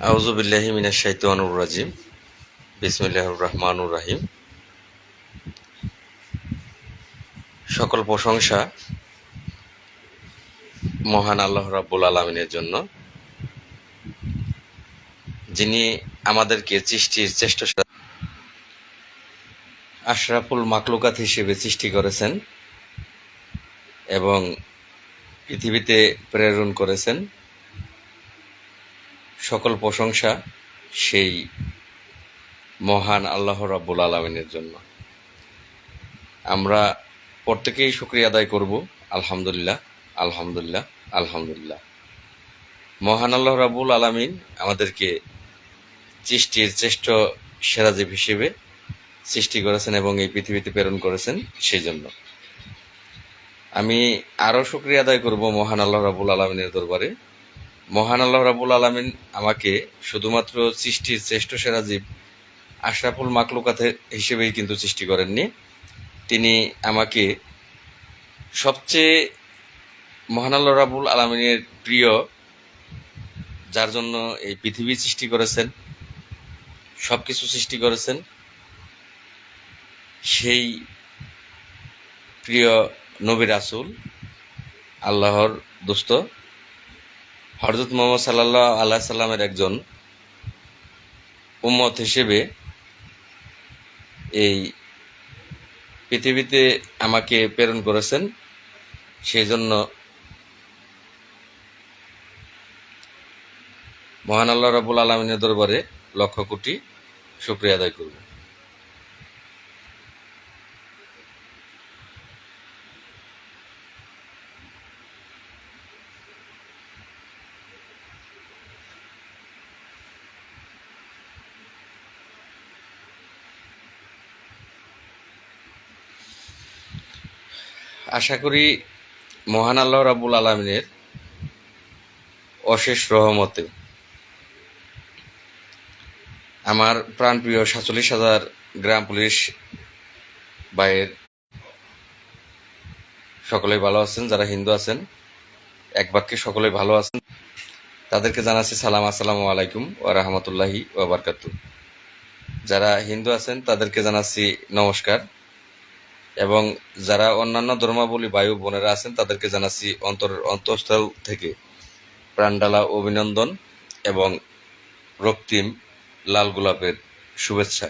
আউযু বিল্লাহি মিনাশ শাইতানির রাজিম। বিসমিল্লাহির রহমানির রহিম। সকল প্রশংসা মহান আল্লাহ রাব্বুল আলামিনের জন্য, যিনি আমাদেরকে সৃষ্টির শ্রেষ্ঠ আশরাফুল মাখলুকাত হিসেবে সৃষ্টি করেছেন এবং পৃথিবীতে প্রেরণ করেছেন। সকল প্রশংসা সেই মহান আল্লাহ রাব্বুল আলামিনের জন্য। আমরা প্রত্যেকেই শুকরিয়া আদায় করব। আলহামদুলিল্লাহ, আলহামদুলিল্লাহ, আলহামদুলিল্লাহ। মহান আল্লাহ রাব্বুল আলামিন আমাদেরকে সৃষ্টির শ্রেষ্ঠ সেরাজীব হিসেবে সৃষ্টি করেছেন এবং এই পৃথিবীতে প্রেরণ করেছেন। সেই জন্য আমি আরও শুকরিয়া আদায় করব মহান আল্লাহ রাব্বুল আলামিনের দরবারে। মহান আল্লাহ রাব্বুল আলামিন আমাকে শুধুমাত্র সৃষ্টির শ্রেষ্ঠ সেরাজীব আশরাফুল মাখলুকাত হিসেবেই কিন্তু সৃষ্টি করেননি, তিনি আমাকে সবচেয়ে মহান আল্লাহ রাব্বুল আলামিনের প্রিয়, যার জন্য এই পৃথিবী সৃষ্টি করেছেন, সবকিছু সৃষ্টি করেছেন, সেই প্রিয় নবী রাসূল আল্লাহর দোস্ত হযরত মুহাম্মদ সাল্লাল্লাহু আলাইহি সাল্লামের একজন উম্মত হিসেবে এই পৃথিবীতে আমাকে প্রেরণ করেছেন। সেই জন্য মহান আল্লাহ রাব্বুল আলামিনের দরবারে লক্ষ কোটি শুকরিয়া আদায় করব। আশা করি মহান আল্লাহ রাব্বুল আলামিনের অশেষ রহমতে আমার প্রাণপ্রিয় ৪৭,০০০ গ্রাম পুলিশ ভাইয়ের সকলেই ভালো আছেন। যারা হিন্দু আছেন, এক বাক্যে সকলেই ভালো আছেন, তাদেরকে জানাচ্ছি সালাম, আসসালামু আলাইকুম ওয়া রাহমাতুল্লাহি ওয়া বারাকাতুহু। যারা হিন্দু আছেন তাদেরকে জানাচ্ছি নমস্কার, এবং যারা অন্যান্য ধর্মাবলী ভাই বোনেরা আছেন তাদেরকে জানাচ্ছি অন্তঃস্থল থেকে প্রাণঢালা অভিনন্দন এবং রক্তিম লাল গোলাপের শুভেচ্ছা।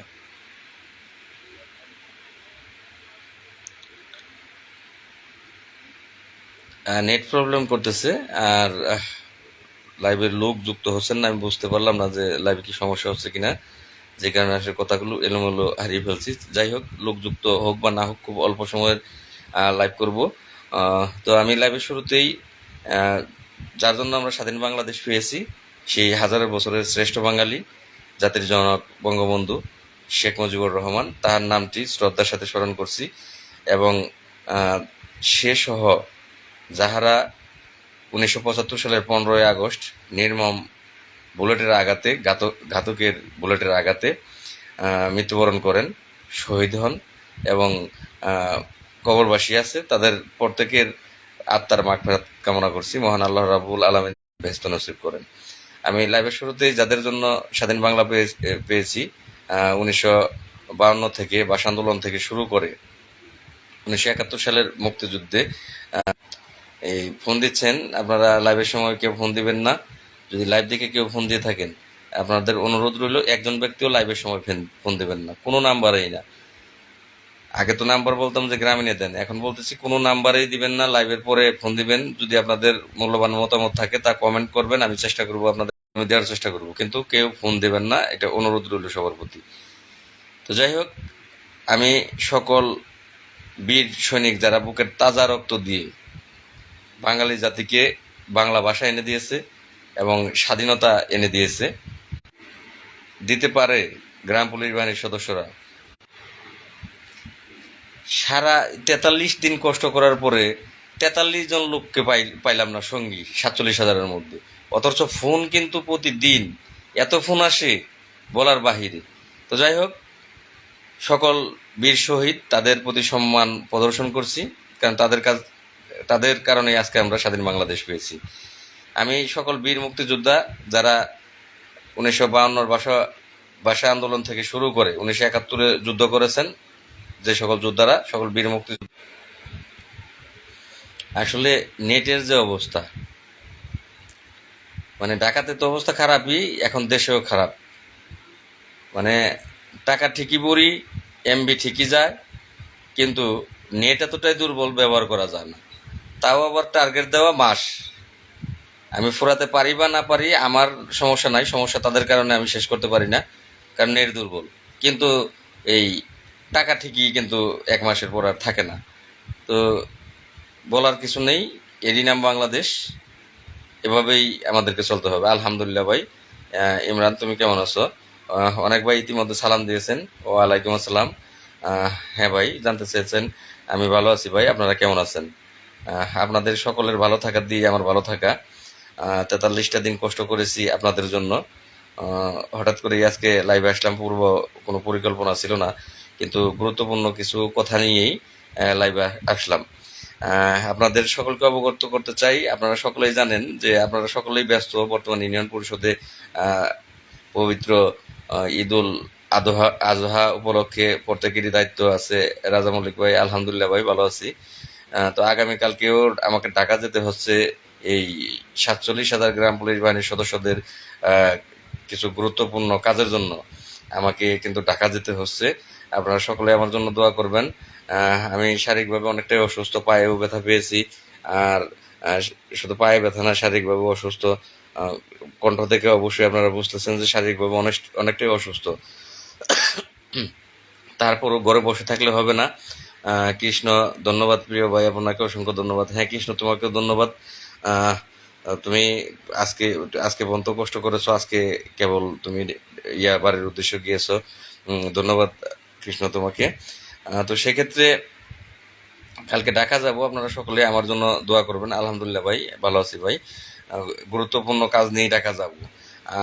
নেট প্রবলেম করতেছে, আর লাইভের লোক যুক্ত হচ্ছেন না। আমি বুঝতে পারলাম না যে লাইভে কি সমস্যা হচ্ছে কিনা, যে কারণে আসলে কথাগুলো এলোমেলো হারিয়ে ফেলছি। যাই হোক, লোক যুক্ত হোক বা না হোক, খুব অল্প সময়ের লাইভ করব। তো আমি লাইভের শুরুতেই যার জন্য আমরা স্বাধীন বাংলাদেশ পেয়েছি, সেই হাজার বছরের শ্রেষ্ঠ বাঙালি, জাতির জনক বঙ্গবন্ধু শেখ মুজিবুর রহমান, তাহার নামটি শ্রদ্ধার সাথে স্মরণ করছি। এবং সে সহ যাহারা ১৯৭৫ সালের ১৫ই আগস্ট নির্মম বুলেটের আঘাতে, ঘাতকের বুলেটের আঘাতে মৃত্যুবরণ করেন, শহীদ হন এবং কবরবাসী আছে, তাদের প্রত্যেকের আত্মার মাগফিরাত কামনা করছি। মহান আল্লাহ রাব্বুল আলামিন বেহেশত নসিব করেন। আমি লাইভের শুরুতেই যাদের জন্য স্বাধীন বাংলা পেয়েছি, ১৯৫২ থেকে ভাষা আন্দোলন থেকে শুরু করে ১৯৭১ সালের মুক্তিযুদ্ধে এই ফোন দিচ্ছেন, আপনারা লাইভের সময় কেউ ফোন দিবেন না। যদি লাইভ দেখে কেউ ফোন দিয়ে থাকেন, আপনাদের অনুরোধ রইল একজন ব্যক্তিও লাইভের সময় ফোন দেবেন না, কোনো নাম্বারেই না। আগে তো নাম্বার বলতাম যে গ্রামীণে দেন, এখন বলতেছি কোনো নাম্বারেই দিবেন না, লাইভের পরে ফোন দিবেন। যদি আপনাদের মূল্যবান মতামত থাকে তা কমেন্ট করবেন, আমি চেষ্টা করবো আপনাদের দেওয়ার চেষ্টা করবো, কিন্তু কেউ ফোন দেবেন না, এটা অনুরোধ রইল সবার প্রতি। তো যাই হোক, আমি সকল বীর সৈনিক যারা বুকের তাজা রক্ত দিয়ে বাঙালি জাতিকে বাংলা ভাষা এনে দিয়েছে এবং স্বাধীনতা এনে দিতে পারে গ্রাম পুলিশ বাহিনীর সদস্যরা, সারা ৪৩ দিন কষ্ট করার পরে ৪৩ জন লোককে পাইলাম না সঙ্গী ৪৭,০০০-এর মধ্যে। অথচ ফোন কিন্তু প্রতিদিন এত ফোন আসে বলার বাহিরে। তো যাই হোক, সকল বীর শহীদ, তাদের প্রতি সম্মান প্রদর্শন করছি, কারণ তাদের কারণে আজকে আমরা স্বাধীন বাংলাদেশ পেয়েছি। আমি সকল বীর মুক্তিযোদ্ধা যারা 1952 ভাষা আন্দোলন থেকে শুরু করে 1971 যুদ্ধ করেছেন যে সকল যোদ্ধারা, সকল বীর মুক্তি। আসলে নেটের যে অবস্থা, মানে ঢাকাতে তো অবস্থা খারাপই, এখন দেশেও খারাপ। মানে টাকা ঠিকই ভরি, এমবি ঠিকই যায়, কিন্তু নেট এতটাই দুর্বল, ব্যবহার করা যায় না। তাও আবার টার্গেট দেওয়া মাস। আমি ফুরাতে পারি বা না পারি আমার সমস্যা নাই, সমস্যা তাদের কারণে আমি শেষ করতে পারি না, কারণ নেট দুর্বল। কিন্তু এই টাকা ঠিকই কিন্তু 1 মাসের পর আর থাকে না। তো বলার কিছু নেই, এরই নাম বাংলাদেশ, এভাবেই আমাদেরকে চলতে হবে। আলহামদুলিল্লাহ ভাই। ইমরান, তুমি কেমন আছো? অনেক ভাই ইতিমধ্যে সালাম দিয়েছেন। ওয়ালাইকুম আসসালাম। হ্যাঁ ভাই, জানতে চেয়েছেন। আমি ভালো আছি ভাই, আপনারা কেমন আছেন? আপনাদের সকলের ভালো থাকার দিয়ে আমার ভালো থাকা। 43টা দিন কষ্ট করেছি আপনাদের জন্য। হঠাৎ করেই আজকে লাইভে আসলাম, পূর্ব কোনো পরিকল্পনা ছিল না, কিন্তু গুরুত্বপূর্ণ কিছু কথা নিয়েই লাইভে আসলাম। আপনাদের সকলকে অবগত করতে চাই, আপনারা সকলেই জানেন যে আপনারা সকলেই ব্যস্ত বর্তমান ইউনিয়ন পরিষদে পবিত্র ঈদুল আজহা উপলক্ষে প্রত্যেকেরই দায়িত্ব আছে। রাজা মল্লিক ভাই, আলহামদুলিল্লাহ ভাই ভালো আছি। তো আগামীকালকেও আমাকে ঢাকা যেতে হচ্ছে এই 47,000 গ্রাম পুলিশ বাহিনীর সদস্যদের কিছু গুরুত্বপূর্ণ কাজের জন্য। আমাকে কিন্তু ঢাকা যেতে হচ্ছে। আপনারা সকলে আমার জন্য দোয়া করবেন। আমি শারীরিকভাবে অনেকটাই অসুস্থ, পায়েও ব্যথা পেয়েছি। আর শুধু পায়ে ব্যথা না, শারীরিকভাবে অসুস্থ। কণ্ঠ থেকে অবশ্যই আপনারা বুঝতেছেন যে শারীরিকভাবে অনেকটাই অসুস্থ। তারপরও ঘরে বসে থাকলে হবে না। কৃষ্ণ, ধন্যবাদ প্রিয় ভাই, আপনাকে অসংখ্য ধন্যবাদ। হ্যাঁ কৃষ্ণ, তোমাকেও ধন্যবাদ। তুমি আজকে আজকে পর্যন্ত কষ্ট করেছো, আজকে কেবল তুমি বাড়ির উদ্দেশ্যে গিয়েছো। ধন্যবাদ কৃষ্ণ তোমাকে। তো সেক্ষেত্রে কালকে ঢাকা যাব, আপনারা সকলে আমার জন্য দোয়া করবেন। আলহামদুলিল্লাহ ভাই ভালো আছি ভাই। গুরুত্বপূর্ণ কাজ নিয়ে ঢাকা যাব।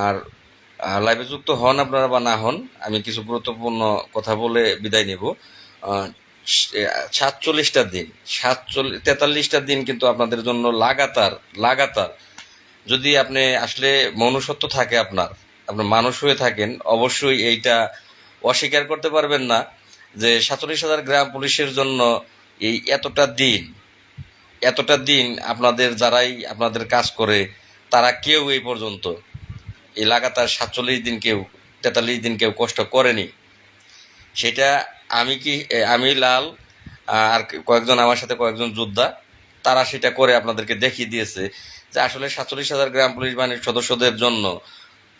আর লাইভে যুক্ত হন আপনারা বা না হন, আমি কিছু গুরুত্বপূর্ণ কথা বলে বিদায় নেব। 47টা দিন, 43টা দিন কিন্তু আপনাদের জন্য লাগাতার লাগাতার। যদি আপনি আসলে মনুষ্যত্ব থাকে, আপনার মানুষ হয়ে থাকেন, অবশ্যই এইটা অস্বীকার করতে পারবেন না যে 47,000 গ্রাম পুলিশের জন্য এই এতটা দিন আপনাদের যারাই আপনাদের কাজ করে, তারা কেউ এই পর্যন্ত এই লাগাতার 43 দিন কেউ 43 দিন কেউ কষ্ট করেনি। সেটা আমি লাল আর কয়েকজন আমার সাথে কয়েকজন যোদ্ধা, তারা সেটা করে আপনাদেরকে দেখিয়ে দিয়েছে যে আসলে 47,000 গ্রাম পুলিশ বাহিনীর সদস্যদের জন্য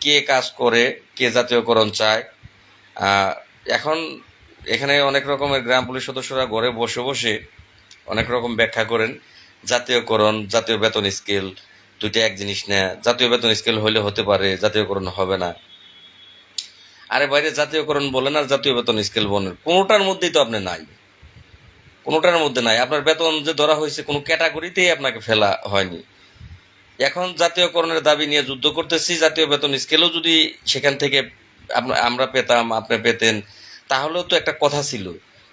কে কাজ করে, কে জাতীয়করণ চায়। এখন এখানে অনেক রকমের গ্রাম পুলিশ সদস্যরা ঘরে বসে বসে অনেক রকম ব্যাখ্যা করেন। জাতীয়করণ, জাতীয় বেতন স্কেল দুইটা এক জিনিস না। জাতীয় বেতন স্কেল হইলে হতে পারে, জাতীয়করণ হবে না। আরে বাইরে জাতীয়করণ বলেন আর জাতীয় বেতন স্কেল বলেন, কোনোটার মধ্যেই তো আপনি নাই, কোনোটার মধ্যে নাই। আপনার বেতন যে ধরা হয়েছে কোনো ক্যাটাগরিতেই আপনাকে ফেলা হয়নি। এখন জাতীয়করণের দাবি নিয়ে যুদ্ধ করতেছি। জাতীয় বেতন স্কেলও যদি সেখান থেকে আমরা পেতাম, আপনি পেতেন, তাহলেও তো একটা কথা ছিল।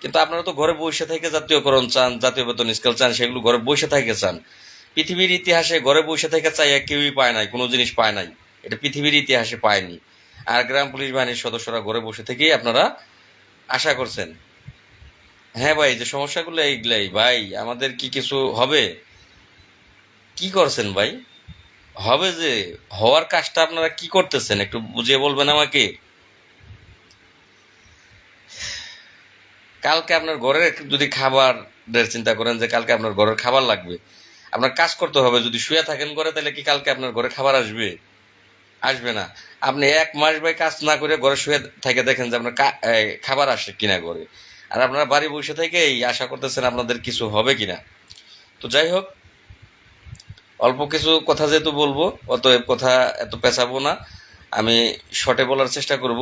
কিন্তু আপনারা তো ঘরে বসে থেকে জাতীয়করণ চান, জাতীয় বেতন স্কেল চান, সেগুলো ঘরে বসে থেকে চান। পৃথিবীর ইতিহাসে ঘরে বসে থেকে চাইয়া কেউই পায় নাই, কোনো জিনিস পায় নাই, এটা পৃথিবীর ইতিহাসে পায়নি। আর গ্রাম পুলিশ বাহিনীর সদস্যরা ঘরে বসে থেকেই আপনারা আশা করছেন। হ্যাঁ ভাই, যে সমস্যাগুলো এইগুলাই ভাই, আমাদের কি কিছু হবে? কি করছেন ভাই? হবে যে, হওয়ার কাজটা আপনারা কি করতেছেন একটু বুঝিয়ে বলবেন আমাকে। কালকে আপনার ঘরের যদি খাবারের চিন্তা করেন যে কালকে আপনার ঘরের খাবার লাগবে, আপনার কাজ করতে হবে। যদি শুয়ে থাকেন ঘরে, তাহলে কি কালকে আপনার ঘরে খাবার আসবে? আসবে না। আপনি 1 মাস ভাই কাজ না করে ঘরে শুয়ে থেকে দেখেন যে আপনার খাবার আসে কিনা ঘরে। আর আপনারা বাড়ি বসে থেকে এই আশা করতেছেন আপনাদের কিছু হবে কিনা। তো যাই হোক, অল্প কিছু কথা যেহেতু বলবো, অতএব কথা এত পেঁচাবো না, আমি শর্টে বলার চেষ্টা করব।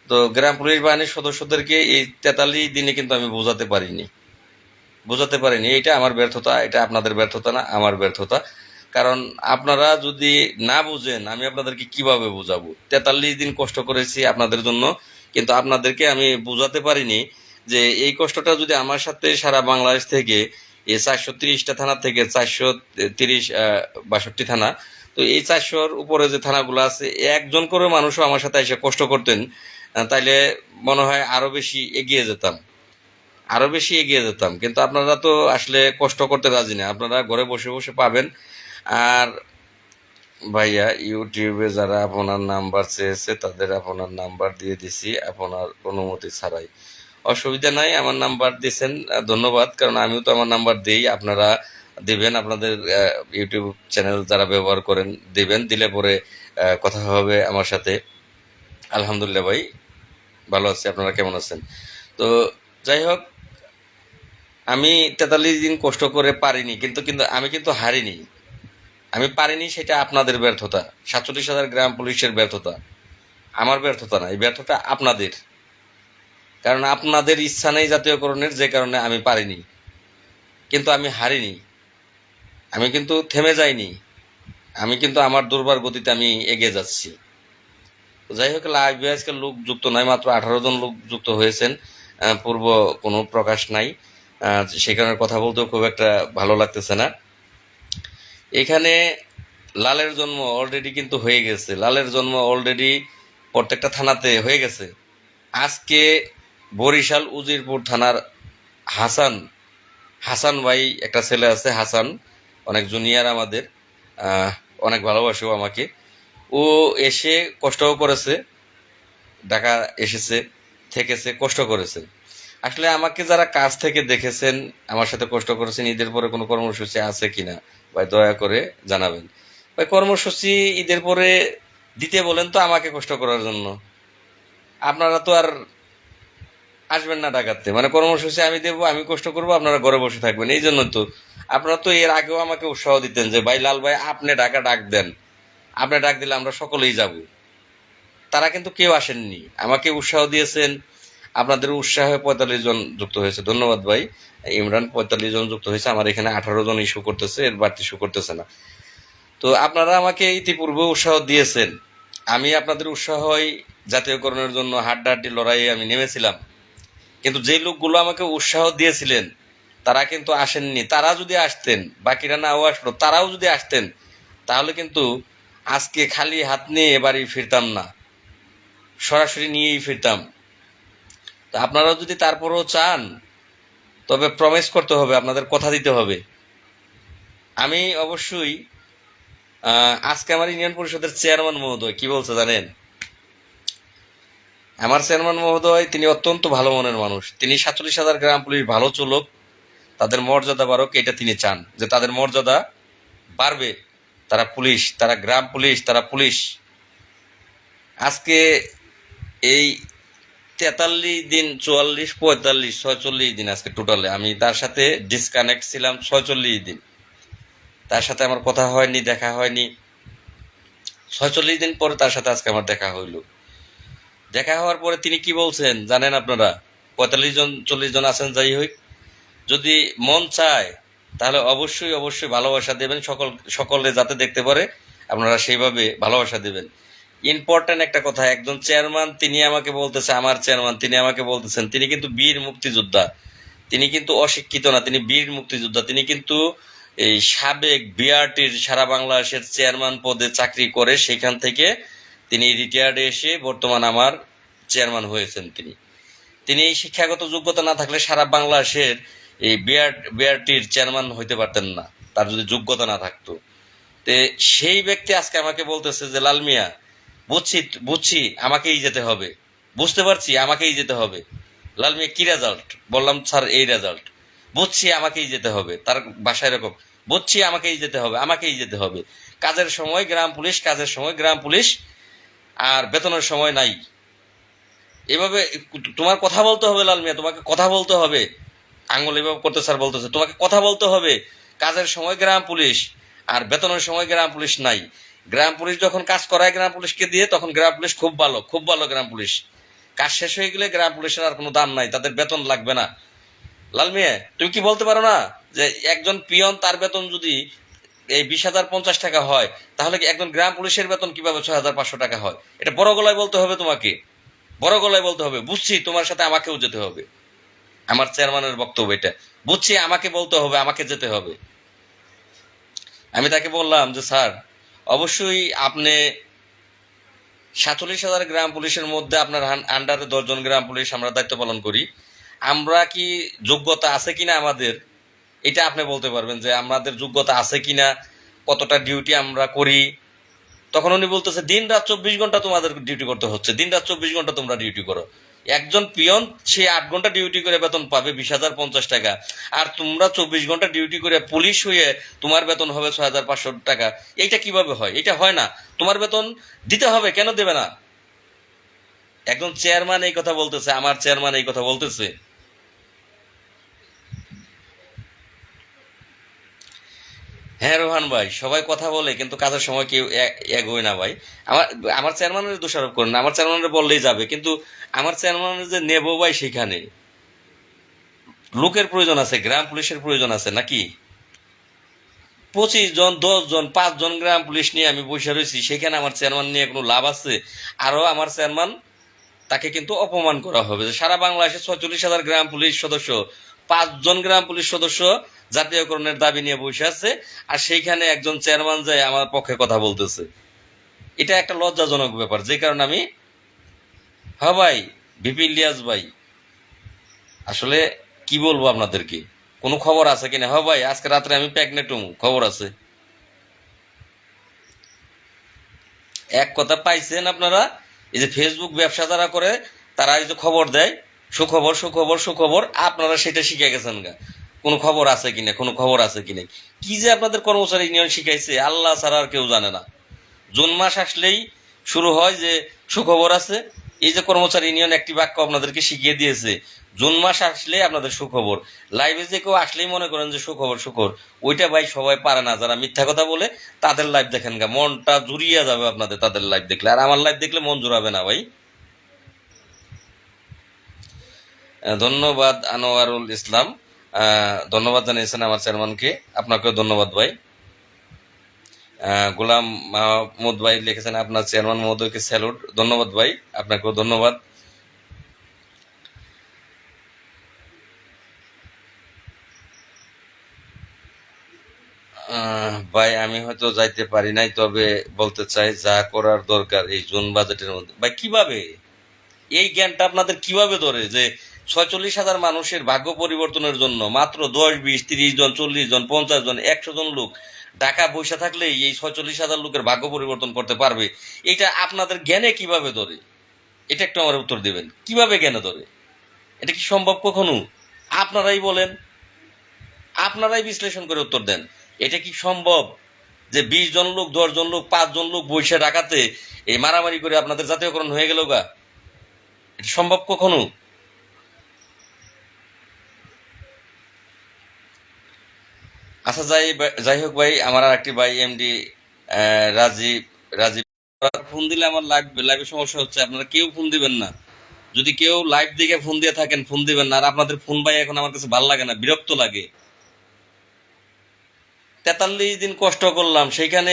তো গ্রাম পুলিশ বাহিনীর সদস্যদেরকে এই 43 দিনে কিন্তু আমি বোঝাতে পারিনি। এটা আমার ব্যর্থতা, এটা আপনাদের ব্যর্থতা না, আমার ব্যর্থতা। কারণ আপনারা যদি না বুঝেন, আমি আপনাদেরকে কিভাবে বোঝাবো? 43 দিন কষ্ট করেছি আপনাদের জন্য, কিন্তু আপনাদেরকে আমি বোঝাতে পারিনি যে এই কষ্টটা যদি আমার সাথে সারা বাংলাদেশ থেকে এই 430টা থানা থেকে 430 62 থানা তো এই 400-র উপরে যে থানাগুলো আছে, একজন করে মানুষও আমার সাথে এসে কষ্ট করতেন, তাইলে মনে হয় আরো বেশি এগিয়ে যেতাম, আরো বেশি এগিয়ে যেতাম। কিন্তু আপনারা তো আসলে কষ্ট করতে রাজি না, আপনারা ঘরে বসে বসে পাবেন। আর ভাইয়া, ইউটিউবে যারা আপনার নাম্বার চেয়েছে তাদের আপনার নাম্বার দিয়ে দিছি আপনার অনুমতি ছাড়াই। অসুবিধা নাই, আমার নাম্বার দিয়েছেন, ধন্যবাদ। কারণ আমিও তো আমার নাম্বার দিই, আপনারা দিবেন, আপনাদের ইউটিউব চ্যানেল যারা ব্যবহার করেন দিবেন, দিলে পরে কথা হবে আমার সাথে। আলহামদুলিল্লাহ ভাই, ভালো আছি, আপনারা কেমন আছেন? তো যাই হোক, আমি 43 দিন কষ্ট করে পারিনি, কিন্তু কিন্তু আমি কিন্তু হারিনি। আমি পারিনি সেটা আপনাদের ব্যর্থতা, 47,000 গ্রাম পুলিশের ব্যর্থতা, আমার ব্যর্থতা না। এই ব্যর্থতা আপনাদের, কারণ আপনাদের ইচ্ছা নেই জাতীয়করণের, যে কারণে আমি পারিনি। কিন্তু আমি হারিনি, আমি কিন্তু থেমে যাইনি, আমি কিন্তু আমার দুর্বার গতিতে আমি এগিয়ে যাচ্ছি। তো যাই হোক, লাইভে আজকে লোক যুক্ত নয়, মাত্র 18 জন লোক যুক্ত হয়েছেন, পূর্ব কোনো প্রকাশ নাই, সে কারণে কথা বলতেও খুব একটা ভালো লাগতেছে না। এখানে লালের জন্ম অলরেডি কিন্তু হয়ে গেছে, লালের জন্ম অলরেডি প্রত্যেকটা থানাতে হয়ে গেছে। আজকে বরিশাল উজিরপুর থানার হাসান, হাসান ভাই একটা ছেলে আছে, হাসান অনেক জুনিয়র আমাদের, অনেক ভালোবাসেও আমাকে। ও এসে কষ্টও করেছে, ঢাকা এসেছে, থেকেছে, কষ্ট করেছে। আসলে আমাকে যারা কাছ থেকে দেখেছেন, আমার সাথে কষ্ট করেছেন, ঈদের পরে কোনো কর্মসূচি আছে কিনা ভাই দয়া করে জানাবেন। ভাই কর্মসূচি ঈদের পরে দিতে বলেন তো আমাকে কষ্ট করার জন্য, আপনারা তো আর আসবেন না ঢাকাতে, মানে কর্মসূচি আমি দেবো, আমি কষ্ট করবো, আপনারা ঘরে বসে থাকবেন। এই জন্য তো আপনারা তো এর আগেও আমাকে উৎসাহ দিতেন যে ভাই লাল ভাই আপনি ঢাকা ডাক দেন, আপনি ডাক দিলে আমরা সকলেই যাব। তারা কিন্তু কেউ আসেননি, আমাকে উৎসাহ দিয়েছেন, আপনাদের উৎসাহে 45 জন যুক্ত হয়েছে, ধন্যবাদ ভাই। ইমরান 45 জন যুক্ত হয়েছে, আমার এখানে 18 জন ইস্যু করতেছে, এর বাড়তি ইস্যু করতেছে না। তো আপনারা আমাকে ইতিপূর্বে উৎসাহ দিয়েছেন, আমি আপনাদের উৎসাহই জাতীয়করণের জন্য হাড্ডাহাড্ডি লড়াইয়ে আমি নেমেছিলাম। কিন্তু যে লোকগুলো আমাকে উৎসাহ দিয়েছিলেন তারা কিন্তু আসেননি। তারা যদি আসতেন, বাকিরা নাও আসলো, তারাও যদি আসতেন, তাহলে কিন্তু আজকে খালি হাত নিয়ে বাড়ি ফিরতাম না, সরাসরি নিয়েই ফিরতাম। তো আপনারাও যদি তারপরেও চান, তবে প্রমিস করতে হবে, আপনাদের কথা দিতে হবে। আমি অবশ্যই আজকে আমার ইউনিয়ন পরিষদের চেয়ারম্যান মহোদয় কি বলছে জানেন? আমার চেয়ারম্যান মহোদয় তিনি অত্যন্ত ভালো মনের মানুষ, তিনি 47,000 গ্রাম পুলিশ ভালো চলুক, তাদের মর্যাদা বাড়ুক, এটা তিনি চান, যে তাদের মর্যাদা বাড়বে, তারা পুলিশ, তারা গ্রাম পুলিশ, তারা পুলিশ। আজকে এই 43 দিন, 44, 45, 46 দিন আজকে টোটালে আমি তার সাথে ডিসকানেক্ট ছিলাম 46 দিন, তার সাথে আমার কথা হয়নি, দেখা হয়নি। 46 দিন পরে তার সাথে আজকে আমার দেখা হইলো। দেখা হওয়ার পরে তিনি কি বলছেন জানেন আপনারা? 45 জন 40 জন আছেন, যাই হোক, যদি মন চায় তাহলে অবশ্যই অবশ্যই ভালোবাসা দেবেন, সকলে যাতে দেখতে পারে, আপনারা সেইভাবে ভালোবাসা দেবেন। ইম্পর্টেন্ট একটা কথা, একজন চেয়ারম্যান তিনি আমাকে বলতেছে, আমার চেয়ারম্যান তিনি আমাকে বলতেছেন, তিনি কিন্তু বীর মুক্তিযোদ্ধা, তিনি কিন্তু অশিক্ষিত না, তিনি বীর মুক্তিযোদ্ধা, তিনি কিন্তু এই সাবেক বিআরটির সারা বাংলাদেশের চেয়ারম্যান পদে চাকরি করে, সেখান থেকে তিনি রিটায়ার্ডে এসে বর্তমান আমার চেয়ারম্যান হয়েছেন। তিনি তিনি এই শিক্ষাগত যোগ্যতা না থাকলে সারা বাংলাদেশের এই বিআরটির চেয়ারম্যান হইতে পারতেন না, তার যদি যোগ্যতা না থাকতো। তে সেই ব্যক্তি আজকে আমাকে বলতেছে যে লাল মিয়া, বুঝছি বুঝছি আমাকেই যেতে হবে, বুঝতে পারছি আমাকেই যেতে হবে। লাল মিয়া কি রেজাল্ট? বললাম স্যার এই রেজাল্ট। বুঝছি আমাকেই যেতে হবে, তার বাসায় এরকম, বুঝছি আমাকেই যেতে হবে, আমাকেই যেতে হবে। কাজের সময় গ্রাম পুলিশ, কাজের সময় গ্রাম পুলিশ, আর বেতনের সময় নাই। এভাবে তোমার কথা বলতে হবে লাল মিয়া, তোমাকে কথা বলতে হবে। আঙুল এভাবে করতে স্যার বলতেছে, তোমাকে কথা বলতে হবে। কাজের সময় গ্রাম পুলিশ আর বেতনের সময় গ্রাম পুলিশ নাই। গ্রাম পুলিশ যখন কাজ করায় গ্রাম পুলিশকে দিয়ে, তখন গ্রাম পুলিশ খুব ভালো, খুব ভালো গ্রাম পুলিশ। কাজ শেষ হয়ে গেলে গ্রাম পুলিশের আর কোনো দাম নাই, তাদের বেতন লাগবে না। লাল মিয়া, তুমি কি বলতে পারো না যে একজন পিয়ন তার বেতন যদি এই 20,050 টাকা হয়, তাহলে কি একজন গ্রাম পুলিশের বেতন কিভাবে 6,500 টাকা হয়? এটা বড় গলায় বলতে হবে তোমাকে, বড় গলায় বলতে হবে। বুঝছি তোমার সাথে আমাকেও যেতে হবে, আমার চেয়ারম্যানের বক্তব্য এটা। বুঝছি আমাকে বলতে হবে, আমাকে যেতে হবে। আমি তাকে বললাম যে স্যার অবশ্যই আপনি 47,000 গ্রাম পুলিশের মধ্যে আপনার আন্ডারে 10 জন গ্রাম পুলিশ আমরা দায়িত্ব পালন করি। আমরা কি যোগ্যতা আছে কিনা আমাদের, এটা আপনি বলতে পারবেন যে আমাদের যোগ্যতা আছে কিনা, কতটা ডিউটি আমরা করি। তখন উনি বলতেছে দিন রাত 24 ঘন্টা তোমাদের ডিউটি করতে হচ্ছে, দিন রাত 24 ঘন্টা তোমরা ডিউটি করো। একজন পিয়ন সে 8 ঘন্টা ডিউটি করে বেতন পাবে 20,050 টাকা, আর তোমরা 24 ঘন্টা ডিউটি করে পুলিশ হয়ে তোমার বেতন হবে 6,500 টাকা। এইটা কিভাবে হয়? এটা হয় না। তোমার বেতন দিতে হবে, কেন দেবে না? একজন চেয়ারম্যান এই কথা বলতেছে, আমার চেয়ারম্যান এই কথা বলতেছে। হ্যাঁ রোহান ভাই, সবাই কথা বলে কিন্তু কাজের সময় কেউ এগোয় না ভাই। আমার আমার চেয়ারম্যানের দোষারোপ করেন না, আমার চেয়ারম্যানের বললেই যাবে, কিন্তু আমার চেয়ারম্যানের যে নেবো ভাই, সেখানে লোকের প্রয়োজন আছে, গ্রাম পুলিশের প্রয়োজন আছে নাকি? 25 জন, 10 জন, 5 জন গ্রাম পুলিশ নিয়ে আমি বসে রয়েছি, সেখানে আমার চেয়ারম্যান নিয়ে কোনো লাভ আছে? আরো আমার চেয়ারম্যান, তাকে কিন্তু অপমান করা হবে যে সারা বাংলাদেশে 46,000 গ্রাম পুলিশ সদস্য, 5 জন গ্রাম পুলিশ সদস্য জাতীয়করণের দাবি নিয়ে বসে আছে, আর সেইখানে একজন চেয়ারম্যান যায় আমার পক্ষে কথা বলতেছে। এটা একটা লজ্জাজনক ব্যাপার, যে কারণে আমি, হ্যাঁ ভাই, ভিপি ইলিয়াস ভাই, আসলে কি বলবো আপনাদেরকে, কোনো খবর আছে কিনা? হ্যাঁ ভাই, আজকে রাত্রে আমি প্রেগনেন্ট হবো, খবর আছে। এক কথা পাইছেন আপনারা? এই যে ফেসবুক ব্যবসা যারা করে, তারা এই যে খবর দেয়, সুখবর সুখবর সুখবর, আপনারা সেটা শিখে গেছেন গা। কোনো খবর আছে কিনা, কোনো খবর আছে কিনা, কি যে আপনাদের কর্মচারী ইউনিয়ন শিখাইছে আল্লাহ ছাড়া আর কেউ জানে না। জুন মাস আসলেই শুরু হয় যে সুখবর আছে। এই যে কর্মচারী ইউনিয়ন একটি বাক্য আপনাদেরকে শিখিয়ে দিয়েছে, জুন মাস আসলে আপনাদের সুখবর। লাইভে যে কেউ আসলেই মনে করেন যে সুখবর সুখবর, ওইটা ভাই সবাই পারে না। যারা মিথ্যা কথা বলে তাদের লাইভ দেখেন গা, মনটা জুড়িয়ে যাবে আপনাদের তাদের লাইভ দেখলে, আর আমার লাইভ দেখলে মন জুড়াবে না ভাই। ধন্যবাদ আনোয়ারুল ইসলাম, ধন্যবাদ জানিয়েছেন আমার চেয়ারম্যানকে, আপনাকেও ধন্যবাদ ভাই। গোলাম মাহমুদ ভাই লিখেছেন আপনার চেয়ারম্যান মহোদয়কে স্যালুট, ধন্যবাদ ভাই, আপনাকেও ধন্যবাদ। ভাই আমি হয়তো যাইতে পারি নাই, তবে বলতে চাই যা করার দরকার এই জুন বাজেটের মধ্যে। ভাই কিভাবে এই জ্ঞানটা আপনাদের কিভাবে ধরে যে 46,000 মানুষের ভাগ্য পরিবর্তনের জন্য মাত্র 10, 20, 30 জন, 40 জন, 50 জন, 100 জন লোক ঢাকা বসে থাকলেই এই 46,000 লোকের ভাগ্য পরিবর্তন করতে পারবে? এটা আপনাদের জ্ঞানে কিভাবে ধরে? এটা একটু আমার উত্তর দিবেন, কিভাবে জ্ঞানে ধরে? এটা কি সম্ভব কখনো? আপনারাই বলেন, আপনারাই বিশ্লেষণ করে উত্তর দেন। এটা কি সম্ভব যে 20 জন লোক, 10 জন লোক, 5 জন লোক বৈশা ডাকাতে এই মারামারি করে আপনাদের জাতীয়করণ হয়ে গেল গা? এটা সম্ভব কখনো? আচ্ছা, যাই হোক ভাই, আমার আর একটি ভাই এমডি রাজীব রাজীব ফোন দিলে আমার লাইভে সমস্যা হচ্ছে, আপনারা কেউ ফোন দিবেন না। যদি কেউ লাইভ দিকে ফোন দিয়ে থাকেন, ফোন দিবেন না। আর আপনাদের ফোন ভাই এখন আমার কাছে ভালো লাগে না, বিরক্ত লাগে। 43 দিন কষ্ট করলাম, সেইখানে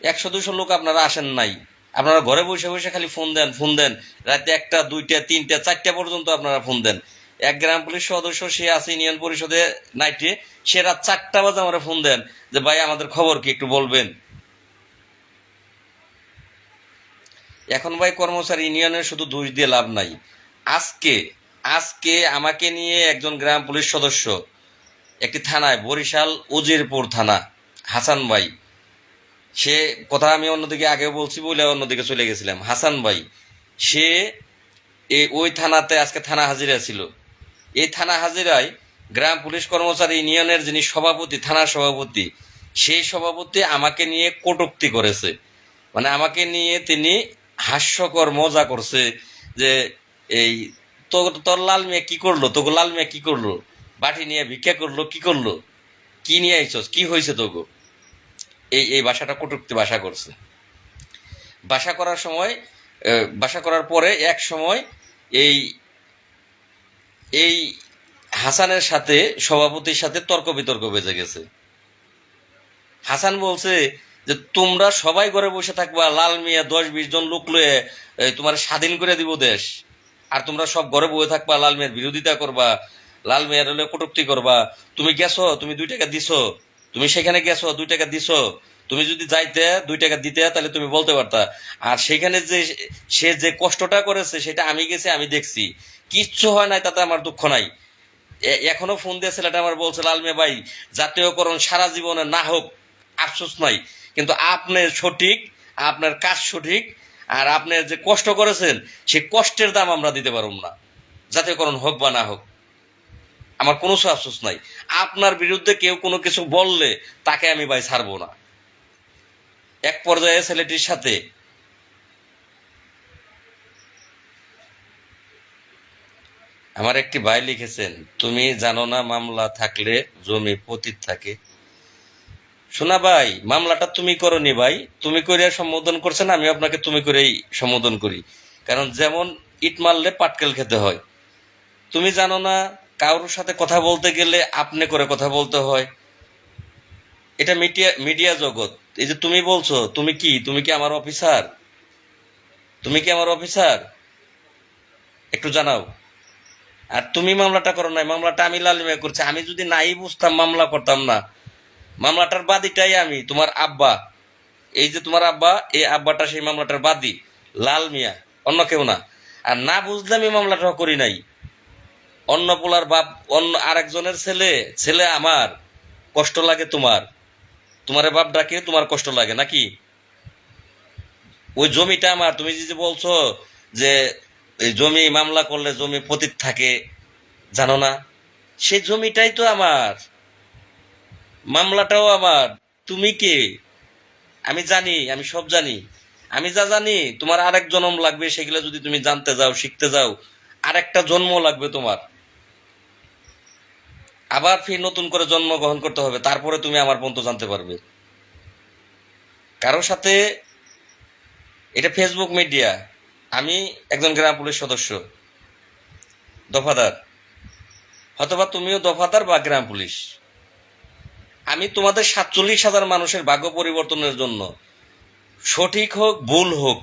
100-200 লোক আপনারা আসেন নাই। আপনারা ঘরে বসে বসে খালি ফোন দেন ফোন দেন, রাতে 1টা 2টা 3টা 4টা পর্যন্ত আপনারা ফোন দেন। এক গ্রাম পুলিশ সদস্য সে আছে ইউনিয়ন পরিষদে নাইটে, সে রাত 4টা বাজে আমরা ফোন দেন যে ভাই আমাদের খবর কি একটু বলবেন। এখন ভাই কর্মচারী ইউনিয়নের শুধু দোষ দিয়ে লাভ নাই। আজকে আজকে আমাকে নিয়ে একজন গ্রাম পুলিশ সদস্য একটি থানায়, বরিশাল উজিরপুর থানা, হাসান ভাই, সে কথা আমি অন্যদিকে আগেও বলছি বলে অন্যদিকে চলে গেছিলাম। হাসান ভাই, সে ওই থানাতে আজকে থানা হাজিরা ছিল। এই থানা হাজিরায় গ্রাম পুলিশ কর্মচারী ইউনিয়নের যিনি সভাপতি, থানার সভাপতি, সেই সভাপতি আমাকে নিয়ে কটূক্তি করেছে। মানে আমাকে নিয়ে তিনি হাস্যকর মজা করছে যে এই তোর লাল মিয়া কি করলো, তোকে লাল মিয়া কি করলো, বাটি নিয়ে ভিক্ষা করলো, কি করলো, কি নিয়ে আইছস, কি হয়েছে তোকে, এই এই ভাষাটা কটূক্তি ভাষা করছে। বাসা করার সময়, বাসা করার পরে এক সময় এই এই হাসানের সাথে, সভাপতির সাথে তর্ক বিতর্ক বেজে গেছে। হাসান বলছে যে তোমরা সবাই ঘরে বসে থাকবা, লাল মিয়া 10-20 জন লোক লয়ে তোমার স্বাধীন করে দিব দেশ, আর তোমরা সব ঘরে বসে থাকবা, লাল মিয়ার বিরোধিতা করবা, লাল মিয়ার হলে কটূক্তি করবা। তুমি গেছো, তুমি 2 টাকা দিছো, তুমি সেখানে গেছো 2 টাকা দিছো, তুমি যদি যাইতে 2 টাকা দিতে তাহলে তুমি বলতে পারতা। আর সেখানে যে সে যে কষ্টটা করেছে সেটা আমি গেছি, আমি দেখছি, কিচ্ছু হয় নাই, তাতে আমার দুঃখ নাই। এখনো ফোন দিয়ে ছেলেটা আমার বলছে, লালমে ভাই জাতীয়করণ সারা জীবনে না হোক আফসোস নাই, কিন্তু আপনি সঠিক, আপনার কাজ সঠিক, আর আপনি যে কষ্ট করেছেন সেই কষ্টের দাম আমরা দিতে পারব না, জাতীয়করণ হোক বা না হোক। আমার কোনো আফসোস নাই। আপনার বিরুদ্ধে কেউ কোনো কিছু বললে তাকে আমি ভাই ছাড়বো না। এক পর্যায়ে ছেলেটির সাথে আমার একটি ভাই লিখেছেন, তুমি জানো না মামলা থাকলে জমি পতিত থাকে। শোনা ভাই, মামলাটা তুমি করনি ভাই, তুমি করে সম্বোধন করছেন, আমি আপনাকে তুমি করেই সম্বোধন করি। কারণ যেমন ইট মারলে পাটকেল খেতে হয়। তুমি জানো না কারোর সাথে কথা বলতে গেলে আপনি করে কথা বলতে হয়। এটা মিডিয়া মিডিয়া জগৎ। এই যে তুমি বলছো, তুমি কি আমার অফিসার? তুমি কি আমার অফিসার? একটু জানাও। আর তুমি মামলাটা করো নাই, মামলাটা আমি লালিমে করছি। আমি যদি নাই বুঝতাম মামলা করতাম না। মামলাটার বাদীটাই আমি, তোমার আব্বা। এই যে তোমার আব্বা, এই আব্বাটা সেই মামলাটার বাদী, লাল মিয়া, অন্য কেউ না। আর না বুঝলে আমি মামলাটা করি নাই। অন্য পোলার বাপ, অন্য আরেকজনের ছেলে, ছেলে আমার, কষ্ট লাগে তোমার, তোমারে বাপ ডাকে, তোমার কষ্ট লাগে নাকি? ওই জমিটা আমার। তুমি যে বলছো যে এই জমি মামলা করলে জমি পতিত থাকে, জানো না? সেই জমিটাই তো আমার, মামলাটাও আমার। তুমি কে? আমি জানি, আমি সব জানি। আমি যা জানি, তোমার আরেক জন্ম লাগবে, সেগুলো যদি তুমি জানতে যাও, শিখতে যাও, আরেকটা জন্ম লাগবে তোমার। আবার ফির নতুন করে জন্মগ্রহণ করতে হবে, তারপরে তুমি আমার পর্যন্ত জানতে পারবে। কারোর সাথে, এটা ফেসবুক মিডিয়া। আমি একজন গ্রাম পুলিশ সদস্য, দফাদার। হয়তোবা তুমিও দফাদার বা গ্রাম পুলিশ। আমি তোমাদের 47,000 মানুষের ভাগ্য পরিবর্তনের জন্য, সঠিক হোক ভুল হোক,